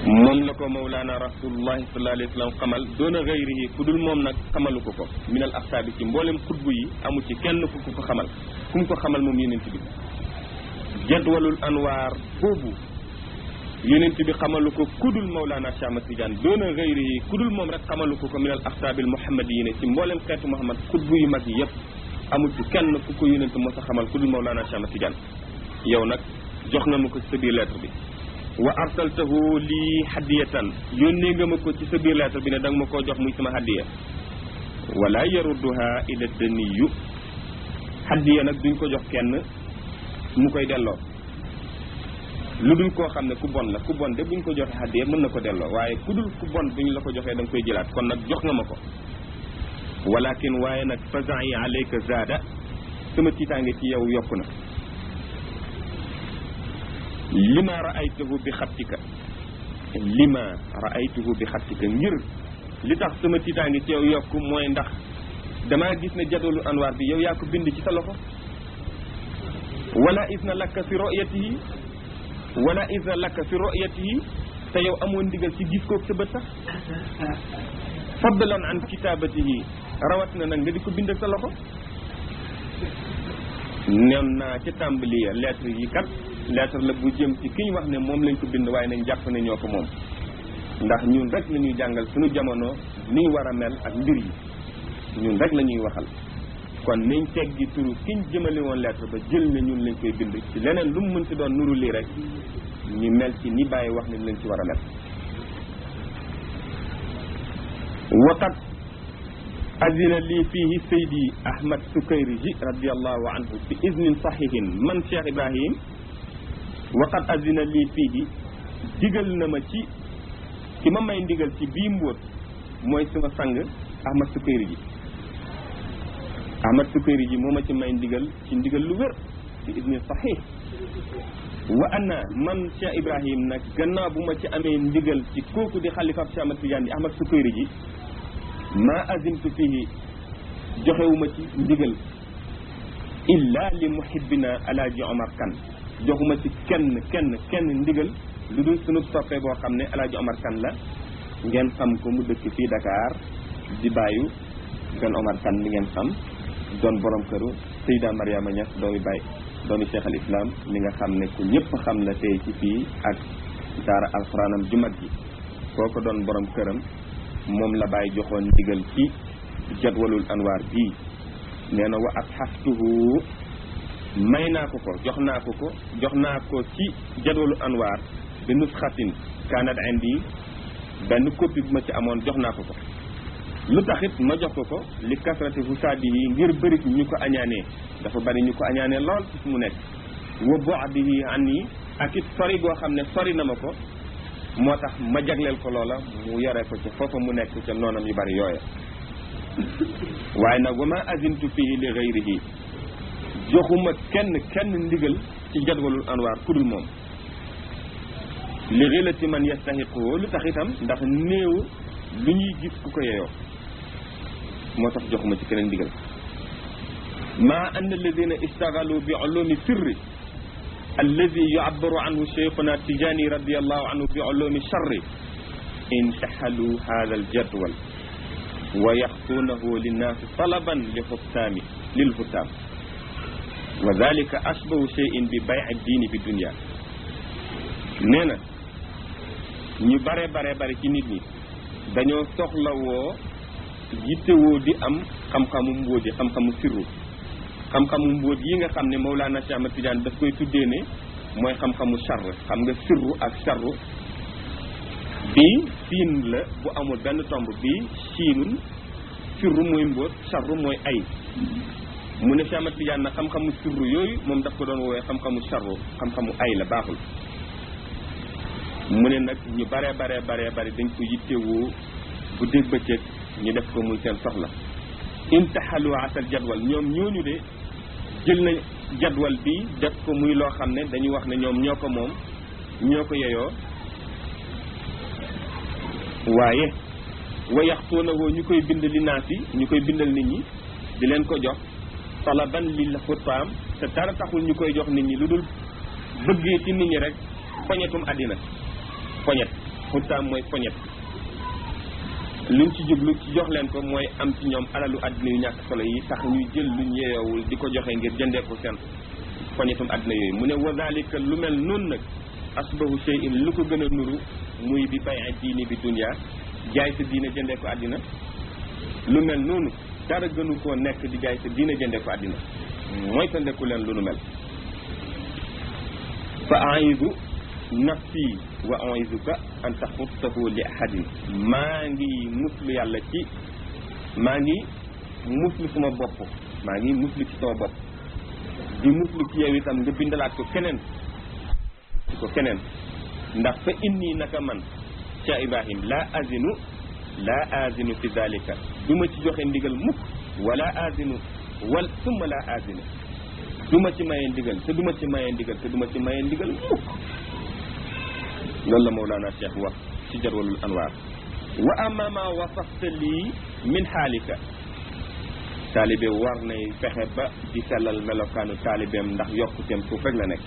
moom la ko Mawlana rasulullah sallallahu alayhi wa sallam xamal doona gayrihi ku dul moom nag xamalu ko ko minal axtaabi ci mboolem xutbu yi amu ci kenn ku ko xamal ku mu ko xamal moom yonent bi jadwalul anwaar boobu yonent bi xamalu ko ku dul Mawlana Cheikh Ahmad Tidiane doona gayrihi ku dul moom rek xamalu ko ko minal axtaabil muhammadiyina ci mboolem xeetu Muhammad xutbu yu mag yi yëpp amu ci kenn ku ko yonent mos a xamal ku dul Mawlana Cheikh Ahmad Tidiane yow nag jox nga ma ko ci sa biir lettre bi wa arsaltahu lii hadiyatan yónnee nga ma ko ci sa biir lettre bi ne danga ma koo jox muy sama hadiya wala yarudduha ila daniyu hadiya nag duñ ko jox kenn mu koy delloo lu dul koo xam ne ku bon la ku bon de buñ ko joxee hadiya mën na ko delloo waaye ku dul ku bon buñ la ko joxee da nga koy jëlaat kon nag jox nga ma ko walakin waaye nag faza'i alayka zaada sama tiitaange ci yow yokku na lima raaytuhu bi xattika ngir li tax sama tiitaange ci yow yokk mooy ndax damaa gis ne jadwalu anwaar bi yow yaa ko bind ci sa loxo wala isna lakka fi ru'yatihi te yow amoon ndigal ci gis koog sa bët sax fadlan an kitaabatihi rawat na nag nga di ko bind ak sa loxo neon naa ca tàmbali ya lettre yi kat lettre la bu jëm ci ki ñu wax ne moom lañ ko bind waaye nañ jàpp ne ñoo ko moom ndax ñun rek la ñuy jàngal suñu jamono ni ñu war a mel ak mbir yi ñun rek la ñuy waxal kon nañ teggi turu kiñ jëmale woon lettre ba jël ne ñun lañ koy bind ci leneen lu mu mën ci doon nuru lii rek ñu mel ci ni bàyyi wax ne lañ ci war a mel waqat azina lii fiihi Seydi Ahmad Sukayriji radiallahu anhu bi iznin sahihin man Cheikh Ibrahim waqat azina lii fiihi digal na ma ci ki ma may ndigal ci bii mbóot mooy suma sang Ahmad Sukayriji moo ma ci may ndigal ci ndigal lu wér bi iznin sahih wa ana man Cheikh Ibrahim nag gannaaw bu ma ci amee ndigal ci kooku di xalifaab Cheikh Ahmad Tidiane di Ahmad Sukayriji ma azimtu fihi joxewuma ci ndigal illa li muhibbina alaaji Omar Kane joxuma ci kenn ndigal lu dul sunu soppe boo xam ne alaaji Omar Kane la ngeen xam ko mu dëkk fii Dakar di bàyyu gan Omar Kane mi ngeen xam doon borom këru Seyda Mariama Niass doomi Baye doomi cheikh al islam mi nga xam ne ku ñëpp xam la tey ci fii ak daara alxuraanam ju mag ji kooko doon borom këram moom la bàyyi joxoon ndigal ci jadwalul anwaar bii nee na wa abxaftuhu may naa ko jox naa ko ci jadwalul anwaar bi nusxatin kaanat indi benn copie bu ma ci amoon jox naa ko lu taxit ma jox ko li kasrati husaadihi ngir bëri ñu ko añaanee dafa bari ñu ko añaanee lool ci fu mu nekk wa bu'dihi anni ak it sori goo xam ne sori na ma ko moo tax ma jagleel ko loola mu yore ko ca foofa mu nekk ca noonam yu bari yooya waaye nag wa ma azintu fihi li ghayrihi joxuma kenn ndigal ci jadwalul anwaar kudul moom li ghilati man yastahiqu lu tax itam ndax néew lu ñuy gis ku ko yeyoo moo tax joxuma ci keneen ndigal ma ann alladina istaghalu bi ulumi sirri alladi yu'abbaru anhu cheikhuna Tijani radiyallahu anhu bi ulumi sharri intahalu hadha aljadwal wa yaxtuunahu linnaasi talaban lil hutaam wa dalika ashbahu cheyin bi bay'i diini bi dunia nee na ñu bare ci nit ñi dañoo soxlawoo yittewoo di am xam-xamu mbóot yi xam-xamu sirru xam-xamu mbóot yi nga xam ne Mawlana Cheikh Ahmad Tidiane daf koy tuddee ne mooy xam-xamu charr xam nga sirru ak charru bii siin la bu amul benn tomb bii siinun sirru mooy mbóot charru mooy ay mu ne Cheikh Ahmad Tidiane nag xam-xamu sirru yooyu moom daf ko doon woowee xam-xamu charru xam-xamu ay la baaxul mu ne nag ñu bare dañ ko yittewoo bu dégg bëccëg ñu def ko muy seen soxla intahalu asal jadwal ñoom ñooñu de jël na jadwal bi def ko muy loo xam ne dañu wax ne ñoom ñoo ko moom ñoo ko yeyoo waaye wa yaxtuunahu ñu koy bind li naas yi ñu koy bindal nit ñi di leen ko jox talaban lil xutaam te dara taxul ñu koy jox nit ñi lu dul bëggee ci nit ñi rek poñetum àddina poñet xutaam mooy poñet luñ ci jublu ci jox leen ko mooy am ci ñoom alalu àddina yu ñàkk solo yi tax ñuy jël luñ yeyoowul di ko joxe ngir jëndee ko seen poñetum àddina yooyu mu ne wa zalika lu mel noonu nag asbahu shay'in lu ko gën a nuru muy bi bay'a diini bi dunya jaay sa diine jëndee ko àddina lu mel noonu dara gënu koo nekk di jaay sa diine jëndee ko àddina mooy ta ndeku leen lu nu mel fa aidu nafsi wa aizuka an taxussahu li ahadin maa ngi muslu yàlla ci maa ngi muslu sama bopp maa ngi muslu ci sama bopp di muslu ci yow itam nga bindalaat ko keneen ndax fa inni naka man Cheikh Ibrahim la azinu fi dalika du ma ci joxe ndigal mukk wala azinu summa la azinu du ma ci maye ndigal te du ma ci maye ndigal te du ma ci maye ndigal mukk loolu la Mawlana Cheikh wax ci jadwalul anwaar wa amma ma wasafta lii min xaalika taalibe war nay fexe ba di sellal melokaanu taalibeem ndax yokkuteem foofu rek la nekk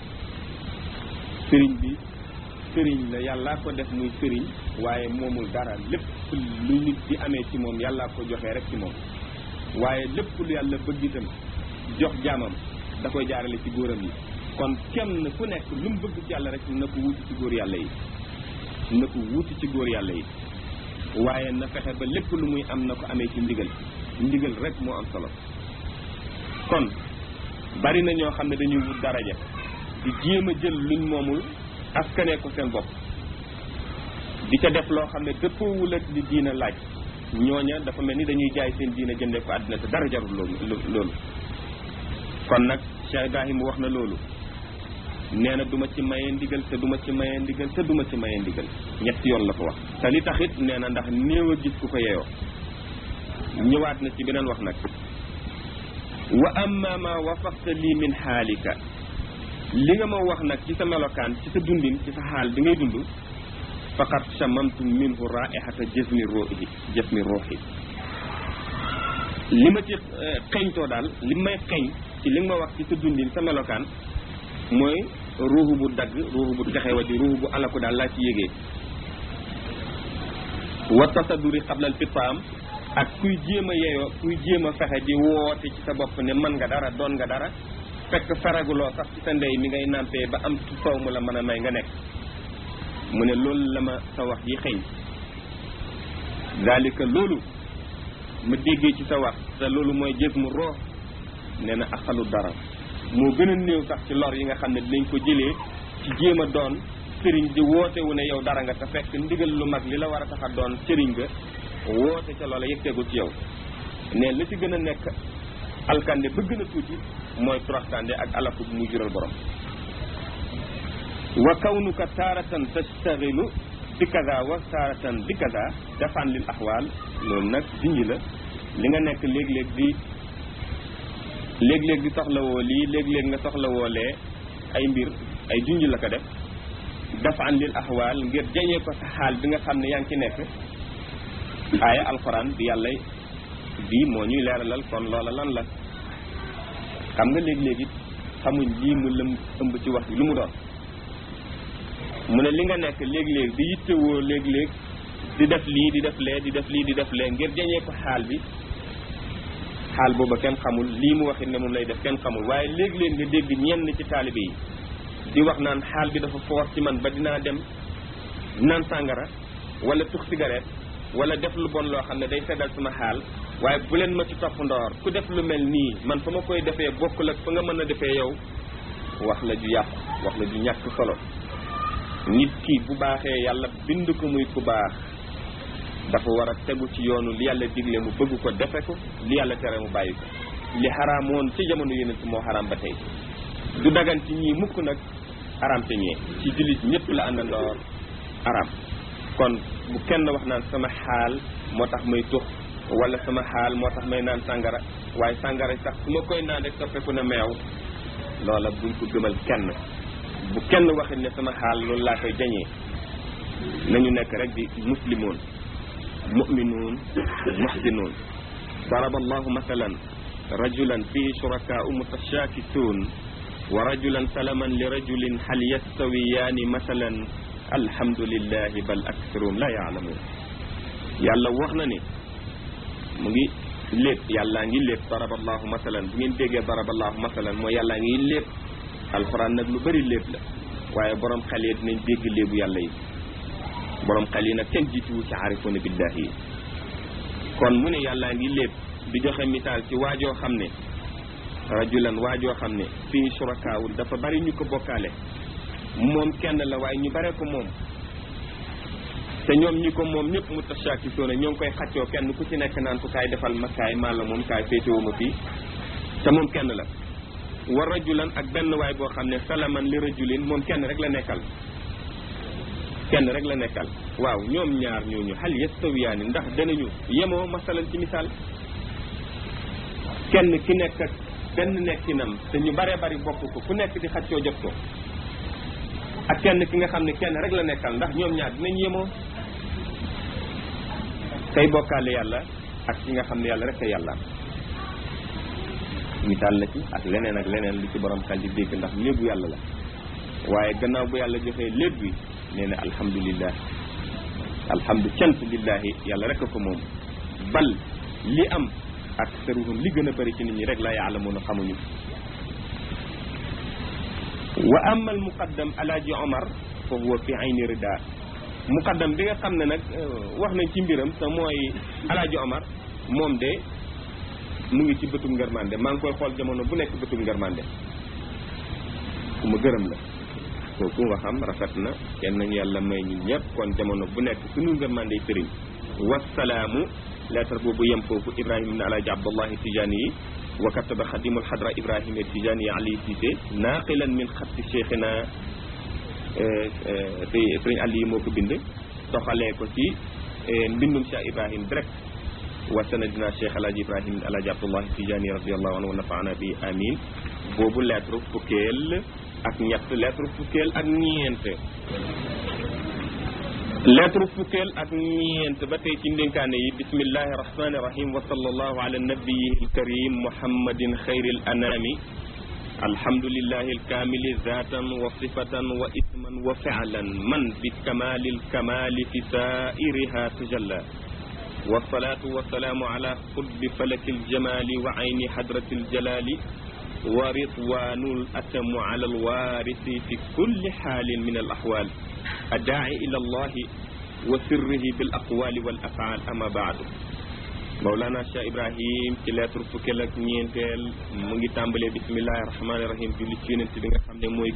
sëriñ la yàllaa ko def muy sëriñ waaye moomul dara lépp lu nit di amee ci moom yàllaa ko joxee rek ci moom waaye lépp lu yàlla bëgg itam jox jaamam da koy jaarale ci góoram yi kon kenn ku nekk lu mu bëgg ci yàlla rek na ko wuti ci góor yàlla yi waaye na fexe ba lépp lu muy am na ko amee ci ndigal rek moo am solo kon bari na ñoo xam ne dañuy wut daraja di jéem a jël luñ moomul askanee ko seen bopp di ca def loo xam ne dëppoowul ak li diina laaj ñooña dafa mel ni dañuy jaay seen diina jëndee ko àddina te dara jarul loolu kon nag Cheikh Ibrahim wax na loolu nee na du ma ci mayee ndigal te du ma ci mayee ndigal te du ma ci mayee ndigal ñetti yoon la ko wax te li taxit nee na ndax néew a gis ku ko yeyoo ñëwaat na ci beneen wax nag wa amma ma wafaqta lii min xaalika li nga ma wax nag ci sa melokaan ci sa dundin ci sa xaal bi ngay dund faqat shamamtu minhu raihata jasmi ruuhi li ma ci xeñtoo daal li may xeñ ci li nga ma wax ci sa dundin sa melokaan mooy ruuxu bu dagg ruuxu bu texewati ruuxu bu alaku daal laa ci yégee wa tasaduri xablal fitaam ak kuy jéem a yeyoo kuy jéem a fexe di woote ci sa bopp ne mën nga dara doon nga dara fekk faraguloo sax ci sa ndey mi ngay nampee ba am soow mu la mën a may nga nekk mu ne loolu la ma sa wax yi xëy dalika loolu ma déggee ci sa wax te loolu mooy jës mu roox nee na axalu dara moo gën a néew sax ci lor yi nga xam ne dinañ ko jëlee ci jéem a doon sëriñ di woote wu ne yow dara nga te fekk ndigal lu mag li la war a tax a doon sëriñ nga woote ca loola yëgteegu ci yow ne la ci gën a nekk alkande ba gën a tuuti mooy turaxtande ak alaku bu muy jural borom wa kawnuka taaratan tastaxilu bi kaza wa taaratan bi kaza dafaan lil axwaal loolu nag junj la li nga nekk léeg-léeg di soxlawoo lii léeg-léeg nga soxlawoo lee ay mbir ay junj la ko def dafaan lil axwaal ngir jañee ko sa xaal bi nga xam ne yaa ngi ci nekk aaya alquran bi yàlla bii moo ñuy leeralal kon loola lan la xam nga léeg-léeg it xamuñ lii mu lëm ëmb ci wax bi lu mu doon mu ne li nga nekk léeg-léeg di yittewoo léeg-léeg di def lii di def lee di def lii di def lee ngir jañee ko xaal bi xaal booba kenn xamul lii mu waxit ne moom lay def kenn xamul waaye léeg-léeg nga dégg ñenn ci taalibe yi di wax naan xaal bi dafa foor ci man ba dinaa dem naan sàngara wala tux cigarette wala def lu bon loo xam ne day seddal sama xaal waaye bu leen ma ci topp ndoor ku def lu mel nii man fa ma koy defee bokkul ak fa nga mën a defee yow wax la ju yàqu wax la ju ñàkk solo nit ki bu baaxee yàlla bind ko muy ku baax dafa war a tegu ci yoonu li yàlla digle mu bëgg ko defe ko li yàlla tere mu bàyyi ko li xaraamoon ci jamono yonent moo xaraam ba tey du dagan ci ñii mukk nag araam te ñee ci jullit ñëpp la àndandoor araam kon bu kenn wax naan sama xaal moo tax may tux wala sama xaal moo tax may naan sàngara waaye sàngara sax su ma koy naan rek soppeeku na meew loola buñ ko gëmal kenn bu kenn waxit ne sama xaal loolu laa koy jañee nañu nekk rek di muslimoon mu'minuun muhsinuun daraba allahu masalan rajulan fihi shurakaa'u mutashaakisuun wa rajulan salaman li rajulin hal yastawiyaani masalan alhamdulillahi bal aktharuhum la ya'lamuun yàlla wax na ne mu ngi lépp yàllaa ngi lépp daraballahu masalan bu ngeen déggee daraballahu masalan mooy yàllaa ngi lépp alxuraan nag lu bëri lépp la waaye borom xel yi dinañ dégg léebu yàlla yi borom xel yi nag kenn jiituwu ci aarifuuna billahi yi kon mu ne yàllaa ngi lépp di joxe misaal ci waajoo xam ne rajulan waajoo xam ne fii surakaawul dafa bari ñu ko bokkaale moom kenn la waaye ñu bare ko moom te ñoom ñi ko moom ñëpp mutashaakisuuna ñoo ngi koy xaccoo kenn ku ci nekk naan ko kaay defal ma kaay maa la moom kaay féetewoo ma fii te moom kenn la wa rajulan ak benn waay boo xam ne salaman li rajulin moom kenn rek la nekkal waaw ñoom ñaar ñooñu hal yastawiyaani ndax danañu yemoo masalan ci misaal kenn ki nekk ak benn nekkinam te ñu bare bari bokk ko ku nekk di xaccoo jot ko ak kenn ki nga xam ne kenn rek la nekkal ndax ñoom ñaar dinañ yemoo kay bokkaale yàlla ak ki nga xam ne yàlla rek a yàlla misaal la ci ak leneen lu ci borom xel di dégg ndax léebu yàlla la waaye gannaaw bu yàlla joxee léeb bi nee na alhamdulillah alhamdu cant lillahi yàlla rek a ko moom bal li am ak saruhum li gën a bëri ci nit ñi rek la yaalamuuna xamuñu wa ama al muqaddam alaaji omar fa huwa fi ayni rida muqaddam bi nga xam ne nag wax nañ ci mbiram te mooy alaaji omar moom de mu ngi ci bëtum ngërmande maa ngi koy xool jamono bu nekk bëtum ngërmande ku ma gërëm la kooku nga xam rafet na kenn nañu yàlla may ñu ñëpp kon jamono bu nekk suñu ngërmande sëriñ wasalaamu lettre boobu yem foofu ibrahima ibn alaaji abdullahi tijaani yi wa kataba xadimul xadra ibrahima tijaani yi ali Cissé naaqilan min xatti cheikhina sëriñ ali yi moo ko bind toxalee ko ci mbindum cheikh ibrahim direct wa sanadina cheikh alaaji ibrahim alaaji abdullahi tijaani radiallahu anhu wa nafaana bi amin boobu lettre fukkeel ak ñett lettre fukkeel ak ñeent lettre fukkeel ak ñeent ba tey ci ndénkaane yi bismillahi rahmani rahim wa sallallahu ala nabiyi alkarim muhammadin xayril anami alhamdulillahi alkamili zatan wa sifatan wa isman wa fi'lan man bi kamali alkamali fi sairiha tajalla والصلاة والسلام على قطب فلك الجمال وعين حضرة الجلال wa ridwanul atamu ala alwarisi fi kulli xaalin min al axwal addaai ila allahi wa sirrihi bil aqwali wal afaal ama baadu. Mawlana Cheikh Ibrahim ci lettre fukkeel ak ñeenteel mu ngi tàmbalee bismillahi rahmaani rahim julli ci yonent bi nga xam ne mooy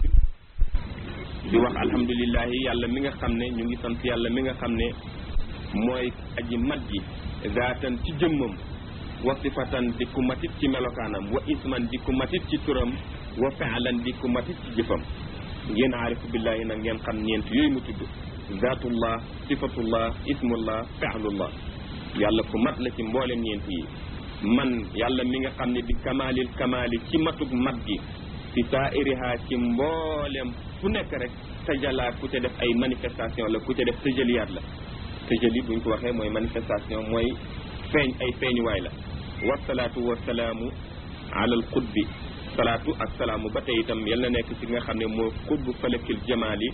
di wax alhamdulillahi yàlla mi nga xam ne ñu ngi sant yàlla mi nga xam ne mooy aji mat ji zaatan ci jëmmam wa sifatan di ku matit ci melokaanam wa isman di ku matit ci turam wa faalan di ku matit ci jëfam. ngeen aarifu billahi nag ngeen xam ñeent yooyu mu tudd zaatullah sifatullah ismullah faalullah. yàlla ku mat la ci mboolem ñeent yi. man yàlla mi nga xam ne bi kamaalil kamaali ci matug mat gi fi saa'iriha ci mboolem fu nekk rek tajala ku ca def ay manifestation la ku ca def tëjaliyaat la. tëjali buñ ko waxee mooy manifestation mooy feeñ ay feeñuwaay la. wasalaatu wasalaamu ala al qutbi salaatu ak salaamu ba tey itam yal na nekk ci nga xam ne moo qutbu falakil jamaali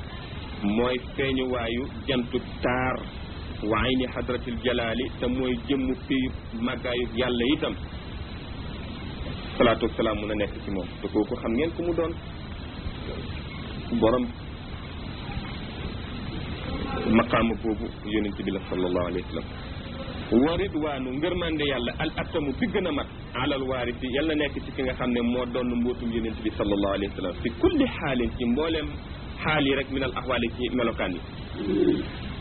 mooy feeñuwaayu jantu taar wa ayni hadratil jalaali te mooy jëmmu piyu màggaayu yàlla itam salaatu ak salaam mun a nekk ci moom te kooku xam ngeen ku mu doon borom maqaama boobu yonent bi la sallallahu alayhi wa sallam. wa ridwaanu ngërmande yàlla al atamu bi gën a mat alal waarisi yàlla nekk ci ki nga xam ne moo doon mbootum yonent bi sallallahu alayhi wa sallam fi kulli xaalin ci mbooleem xaal yi rek min al axwaali ci melokaan yi.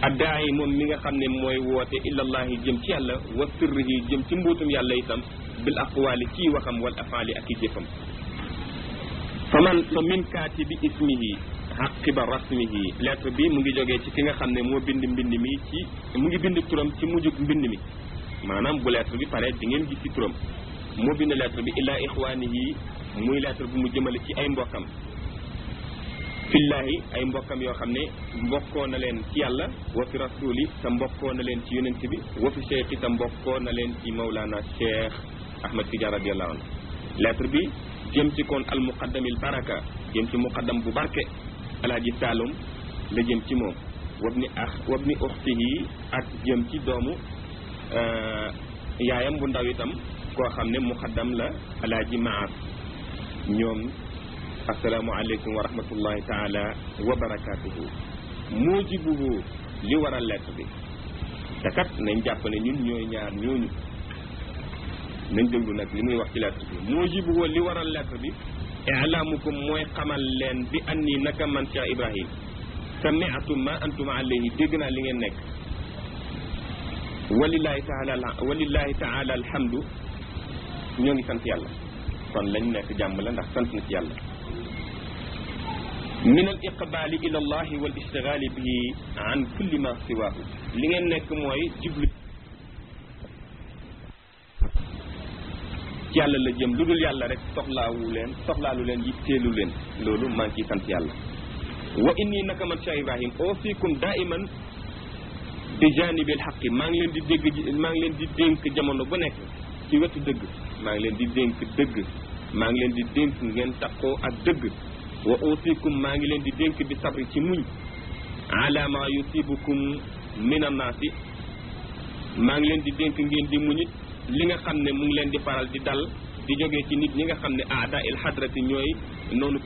addaay moom mi nga xam ne mooy woote ilallahi jëm ci yàlla wa sirrihi jëm ci mbootum yàlla itam bil aqwaali ci waxam wal afaali ak i jëfam. fa min kaatibi ismihi haqiba rasmihi lettre bi mu ngi jógee ci ki nga xam ne moo bind mbind mi ci mu ngi bind turam ci mujjug mbind mi maanaam bu lettre bi pare di ngeen gis ci turam moo bind lettre bi ila ixwaanihi muy lettre bu mu jëmale ci ay mbokkam fillahi ay mbokkam yoo xam ne mbokkoo na leen ci yàlla wa fi rasuli te mbokkoo na leen ci yonent bi wa fi cheikh te mbokkoo na leen ci Mawlana Cheikh Ahmad Tidiane radiyallahu anhu. lettre bi jëm ci kon al muqaddamil baraka jëm ci muqaddam bu barke alaaji Saalum la jëm ci moom wabni uxtihi ak jëm ci doomu yaayam bu ndaw itam koo xam ne muqaddam la alaaji Maas. ñoom assalaamu aleykum wa rahmatullahi taala wa barakatuhu. mujibuhu li waral lettre bi te kat nañ jàpp ne ñun ñooy ñaar ñooñu nañ déglu nag li muy wax ci lettre bi. mujibuhu li waral lettre bi i'laamukum mooy xamal leen bi anni naka man Cheikh Ibrahim sami'tu ma antum alayhi dégg naa li ngeen nekk. walillahi taala alhamdu ñoo ngi sant yàlla kon lañ nekk jàmm la ndax sant na ci yàlla. min al iqbaali ila allahi wal ishtigaali bihi an kulli ma siwaahu li ngeen nekk mooy jublu ci yàlla la jëm lu dul yàlla rek soxlaalu leen yitteelu leen loolu maa ngi ciy sant yàlla. wa inni naka man Cheikh Ibrahim ausikum daiman bi janibil xaqi maa ngi leen di dénk jamono bu nekk ci wetu dëgg maa ngi leen di dénk dëgg maa ngi leen di dénk ngeen takkoo ak dëgg. wa ausikum maa ngi leen di dénk bi sabri ci muñ ala ma yusibukum min annaasi maa ngi leen di dénk ngeen di muñit li nga xam ne mu ngi leen di faral di dal di jógee ci nit ñi nga xam ne aada il hadrati ñooy noonu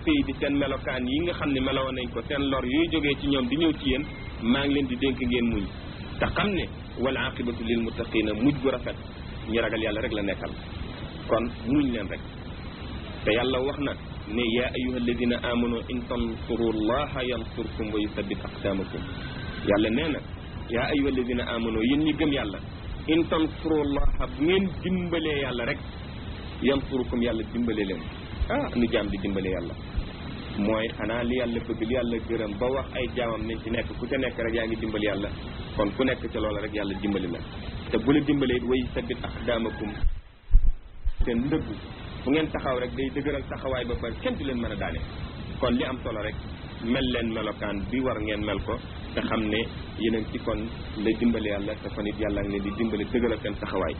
pays bi seen melokaan yi nga xam ne meloo nañ ko seen lor yuy jógee ci ñoom di ñëw ci yéen maa ngi leen di dénk ngeen muñ te xam ne wal aqibatu lil muttaqina mujj gu rafet ñi ragal yàlla rek la nekkal kon muñ leen rek. te yàlla wax na ne yaa ayyuha alladina amanu in tansuru llaha yansurkum wa yusabbit aqdamakum. yàlla nee na yaa ayyuha alladina amanu yéen ñi gëm yàlla in tansuru llaha bu ngeen dimbalee yàlla rek yansurkum yàlla dimbale leen. nu jaam di dimbale yàlla mooy xanaa li yàlla bëgg li yàlla gërëm ba wax ay jaamam nañ ci nekk ku ca nekk rek yaa ngi dimbali yàlla kon ku nekk ca loola rek yàlla dimbali la. te bu la dimbalee it wa yusabbit aqdamakum seen ndëgg fu ngeen taxaw rek day dëgëral taxawaay ba pare kenn du leen mën a daane. kon li am solo rek mel leen melokaan bi war ngeen mel ko te xam ne yeneen ci kon la dimbale yàlla te kon it yàlla ngi leen di dimbale dëgëral seen taxawaay.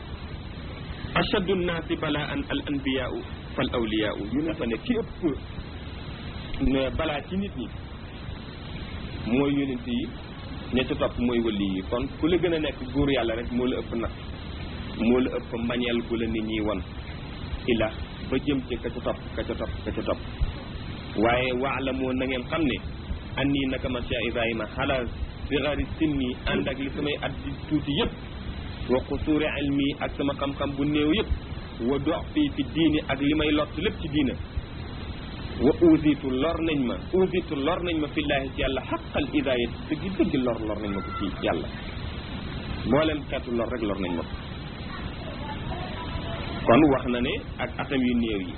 ashaddu nnaasi balaan al anbiyaau fal awliyaau ñu ne fa ne ki ëpp balaa ci nit ñi mooy yonent yi ña ca topp mooy wali yi. kon ku la gën a nekk góor yàlla rek moo la ëpp nag moo la ëpp mbañeel gu la nit ñi won ila ba jëm ci ka ca topp ka ca topp ka ca topp waaye waalamoo na ngeen xam ne annii naka man Cheikh Ibrahima xala sigari sinni ànd ak li samay at di tuuti yëpp wa qusuuri ilmi ak sama xam-xam bu néew yëpp wa dox fii fi diini ak li may lott lépp ci diina wa usitu lor nañ ma fillaahi ci yàlla xaqal idaayat dëgg lor nañ ma ko ci yàlla mboolem xeetu lor rek lor nañ ma ko kon wax na ne ak atam yu néew yi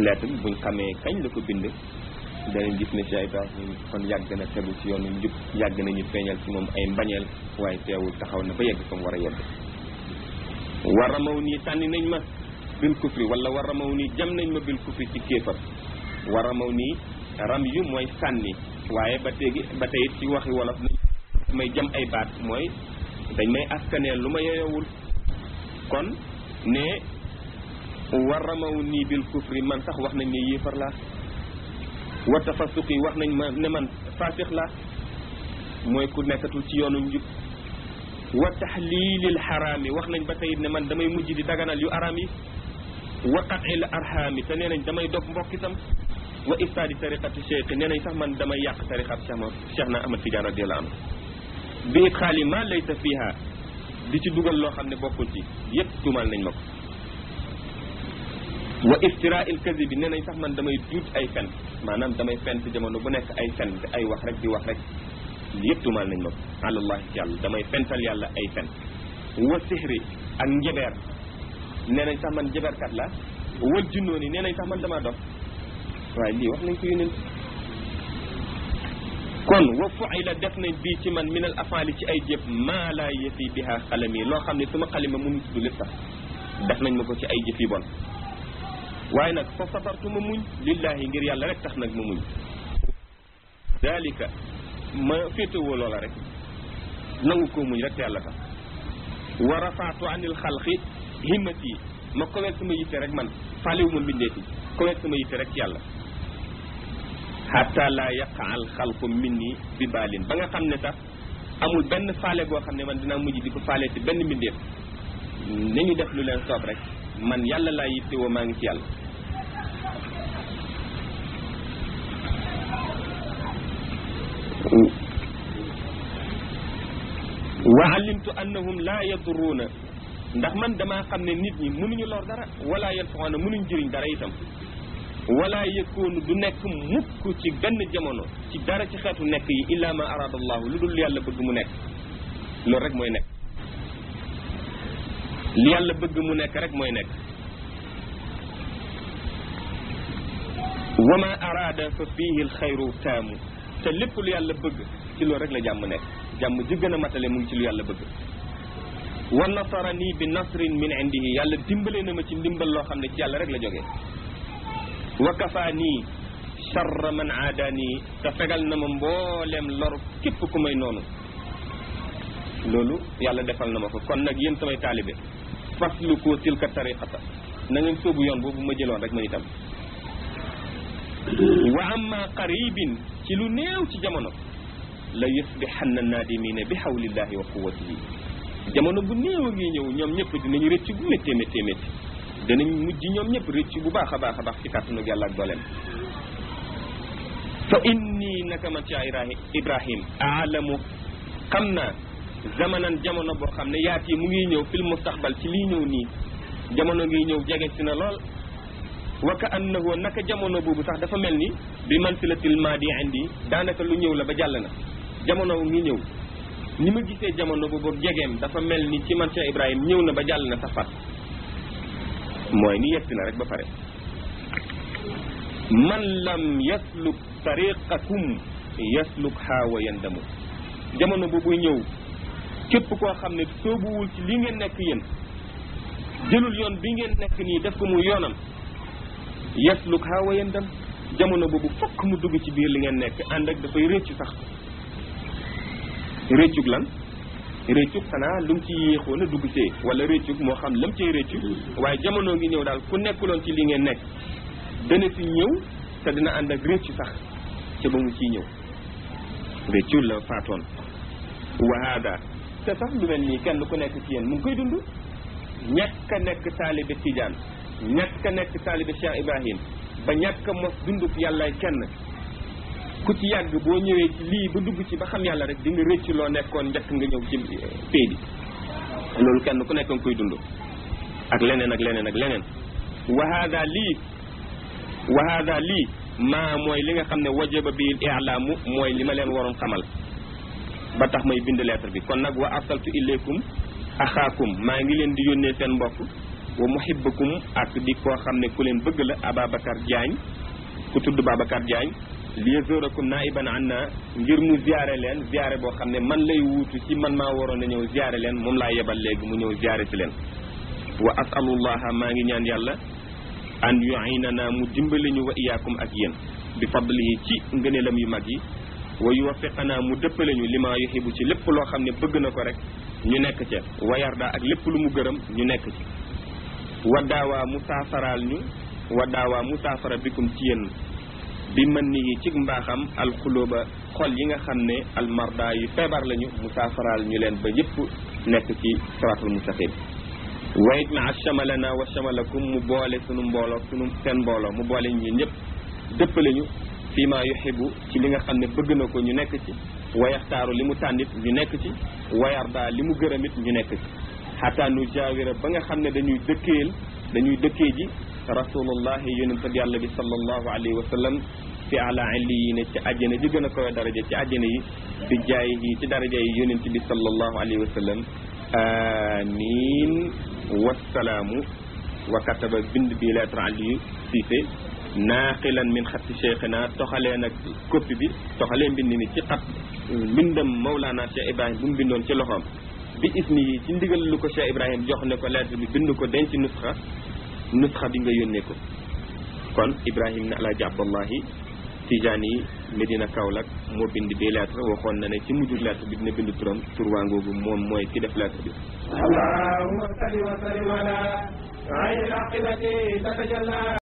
lettre bi buñ xamee kañ la ko bind danañ gis ne Cheikh Ibrahim kon yàgg na tegu ci yoonu njub yàgg nañu feeñal ci moom ay mbañeel waaye teewul taxaw na ba yegg fa mu war a yegg waramaw nii sànni nañ ma bil kufri wala waramaw nii jam nañ ma bil kufri ci kéefar waramaw nii ram yu mooy sànni waaye ba tey ci waxi wolof may jam ay baat mooy dañ may askaneel lu ma yeyowul kon ne waramaw nii bil kufri man sax wax nañ ne yéefar laa wa tafasuqi wax nañ ma ne man faasix laa mooy ku nekkatul ci yoonu njub wa taxliilil xaraami wax nañ ba tey ne man damay mujj di daganal yu araam yi wa qatil arhaami te nee nañ damay dog mbokk itam wa ifsaadi tariqati cheikh nee nañ sax man damay yàq tariqat Cheikh na Ahmad Tidiane radiyallahu anhu bi it xaali ma laysa fiha di ci dugal loo xam ne bokkul ci yépp tuumal nañ ma ko wa iftira il kazibi nee nañ sax man damay duut ay fen maanaam damay fent jamono bu nekk ay fen ay wax rek di wax rek yëpp tuumal nañ ma ko alallahi ci yàlla damay fental yàlla ay fen wa sihri ak njebeer nee nañ sax man njebeerkat la wal junnooni nee nañ sax man damaa dof waaye lii wax nañ ko yeneen kon wa fu'ila def nañ bii ci man minal afaali ci ay jëf maa laa yëfi biha xalami loo xam ne suma xalima mënu tudd lépp sax def nañ ma ko ci ay jëf yi bon waaye nag fa sabartu ma muñ lillahi ngir yàlla rek tax nag ma muñ dalika ma féetewoo loola rek nangu ko muñ rek te yàlla tax wa rafaatu anil xalqi himmati ma koweel sama yitte rek man faalewu ma mbindeeti koweel sama yitte rek ci yàlla hatta la yaqa al xalqu minni bi baalin ba nga xam ne sax amul benn faale boo xam ne man dinaa mujj di ko faale ci benn mbindeef ni ñu def lu leen soob rek man yàlla laa yittewoo maa ngi ci yàlla wa alimtu annahum la yadurruuna ndax man damaa xam ne nit ñi mënuñu lor dara wala yanfa'uuna mënuñ jëriñ dara itam wala yakunu du nekk mukk ci benn jamono ci dara ci xeetu nekk yi illa ma arada allahu lu dul yàlla bëgg mu nekk loolu rek mooy nekk li yàlla bëgg mu nekk rek mooy nekk wa ma arada fa fihi alxayru taamu te lépp lu yàlla bëgg ci loolu rek la jàmm nekk jàmm ji gën a matale mu ngi ci lu yàlla bëgg wa nasarani bi nasrin min indihi yàlla dimbale na ma ci ndimbal loo xam ne ci yàlla rek la jógee wa kafaani charra man aadaani te fegal na ma mboolem lor képp ku may noonu loolu yàlla defal na ma ko kon nag yéen samay taalibe fasluku tilka tariqata na ngeen sóobu yoon boobu ma jëloon rek man itam wa amma qaribin ci lu néew ci jamono la yusbihanna naadimina bi hawlillahi wa quwwatihi jamono bu néew a ngi ñëw ñoom ñëpp dinañu rëcc bu méttee méttee métti danañ mujj ñoom ñëpp rëcc bu baax a baax a baax ci kàttanu yàlla ak dooleem fa inni naka man ci Ibrahim aalamu xam naa zamanan jamono boo xam ne yaati mu ngi ñëw fil mustaqbal ci lii ñëw nii jamono ngi ñëw jege si na lool wa ka annahu naka jamono boobu sax dafa mel ni bi mansilatil maadi indi daanaka lu ñëw la ba jàll na jamono ngi ñëw ni ma gisee jamono boobu jegeem dafa mel ni ci man Cheikh Ibrahim ñëw na ba jàll na sax fat mooy ni yegsi na rek ba pare man lam yasluk tariqakum yasluk wa yandamu jamono boobu ñëw képp koo xam ne soobuwul ci li ngeen nekk yéen jëlul yoon bi ngeen nekk nii def ko mu yoonam yasluk wa yandam jamono boobu fokk mu dugg ci biir li ngeen nekk ànd ak dafay réccu sax réccug lan réccug xanaa lu mu ci yéexoon a dugg see wala réccug moo xam lam cay réccu waaye jamono ngi ñëw daal ku nekkuloon ci li ngeen nekk dana fi ñëw te dina ànd ak réccu sax ca ba mu ciy ñëw réccu la faatoon wa hada te sax lu mel nii kenn ku nekk ci yéen mu ngi koy dund ñàkk a nekk taalibe Tijaan ñàkk a nekk taalibe Cheikh Ibrahim ba ñàkk a mos dundub yàllaay kenn ku ci yàgg boo ñëwee ci lii ba dugg ci ba xam yàlla rek di nga rëcc loo nekkoon njëkk nga ñëw ci pay bi loolu kenn ku nekk nga koy dund ak leneen ak leneen ak leneen wa hada lii maa mooy li nga xam ne wajaba bil i'laamu mooy li ma leen waroon xamal ba tax may bind lettre bi kon nag wa arsaltu ilaykum axaakum maa ngi leen di yónnee seen mbokk wa muhibbakum ak di koo xam ne ku leen bëgg la Ababacar Diagne ku tudd Babacar Diagne li yazurakum naiban anna ngir mu ziyaare leen ziyaare boo xam ne man lay wuutu ci man maa waroon a ñëw ziyaare leen moom laa yebal léegi mu ñëw ziyaare ci leen wa asalullaha maa ngi ñaan yàlla an yu'inana mu dimbali ñu wa iyaakum ak yéen bi fadlihi ci ngëneelam yu mag yi wa yuwaffiqana mu dëppale ñu lima yuhibbu ci lépp loo xam ne bëgg na ko rek ñu nekk ca wa yarda ak lépp lu mu gërëm ñu nekk ci waddaawaa musaafara bikum ci yéen bi mën ni ci mbaaxam alxulóoba xol yi nga xam ne almarda yu feebar lañu musaafaraal ñu leen ba yëpp nekk ci siraatul mustaqim wayit ma chamalana wa chamalakum mu boole sunu mbooloo seen mbooloo mu boole ñu ñëpp dëppale ñu fii ma yuhibbu ci li nga xam ne bëgg na ko ñu nekk ci wa yaxtaaru li mu tànnit ñu nekk ci wa yarda li mu gërëmit ñu nekk ci xataa nu jaawira ba nga xam ne dañuy dëkkee ji rasulullahi yonent bi yàlla bi sallallahu alayhi wa sallam fi ala illiyin ci àjjana ji gën a koy daraja ci àjjana yi bi jaay yi ci daraja yi yonent bi sallallahu alayhi wa sallam amiin wasalaamu wa kataba bind bi lettre Aliou Cissé naaqilan min xatti cheikhina toxalee nag copie bi toxalee mbind mi ci xat mbindam Mawlana Cheikh Ibrahim bu mu bindoon ci loxoom bi isni yi ci ndigal lu ko Cheikh Ibrahim jox ne ko lettre bi bind ko denc nusxa bi nga yónnee ko kon Ibrahim ne Alaaji Abdullahi Tijaani Medina Kaolack moo bind bi lettre waxoon na ne ci mujjug lettre bi dina bind turam tur waa ngoogu moom mooy ki def lettre bi allahumma salli wa sallim ala ayni al-aqibati tatajalla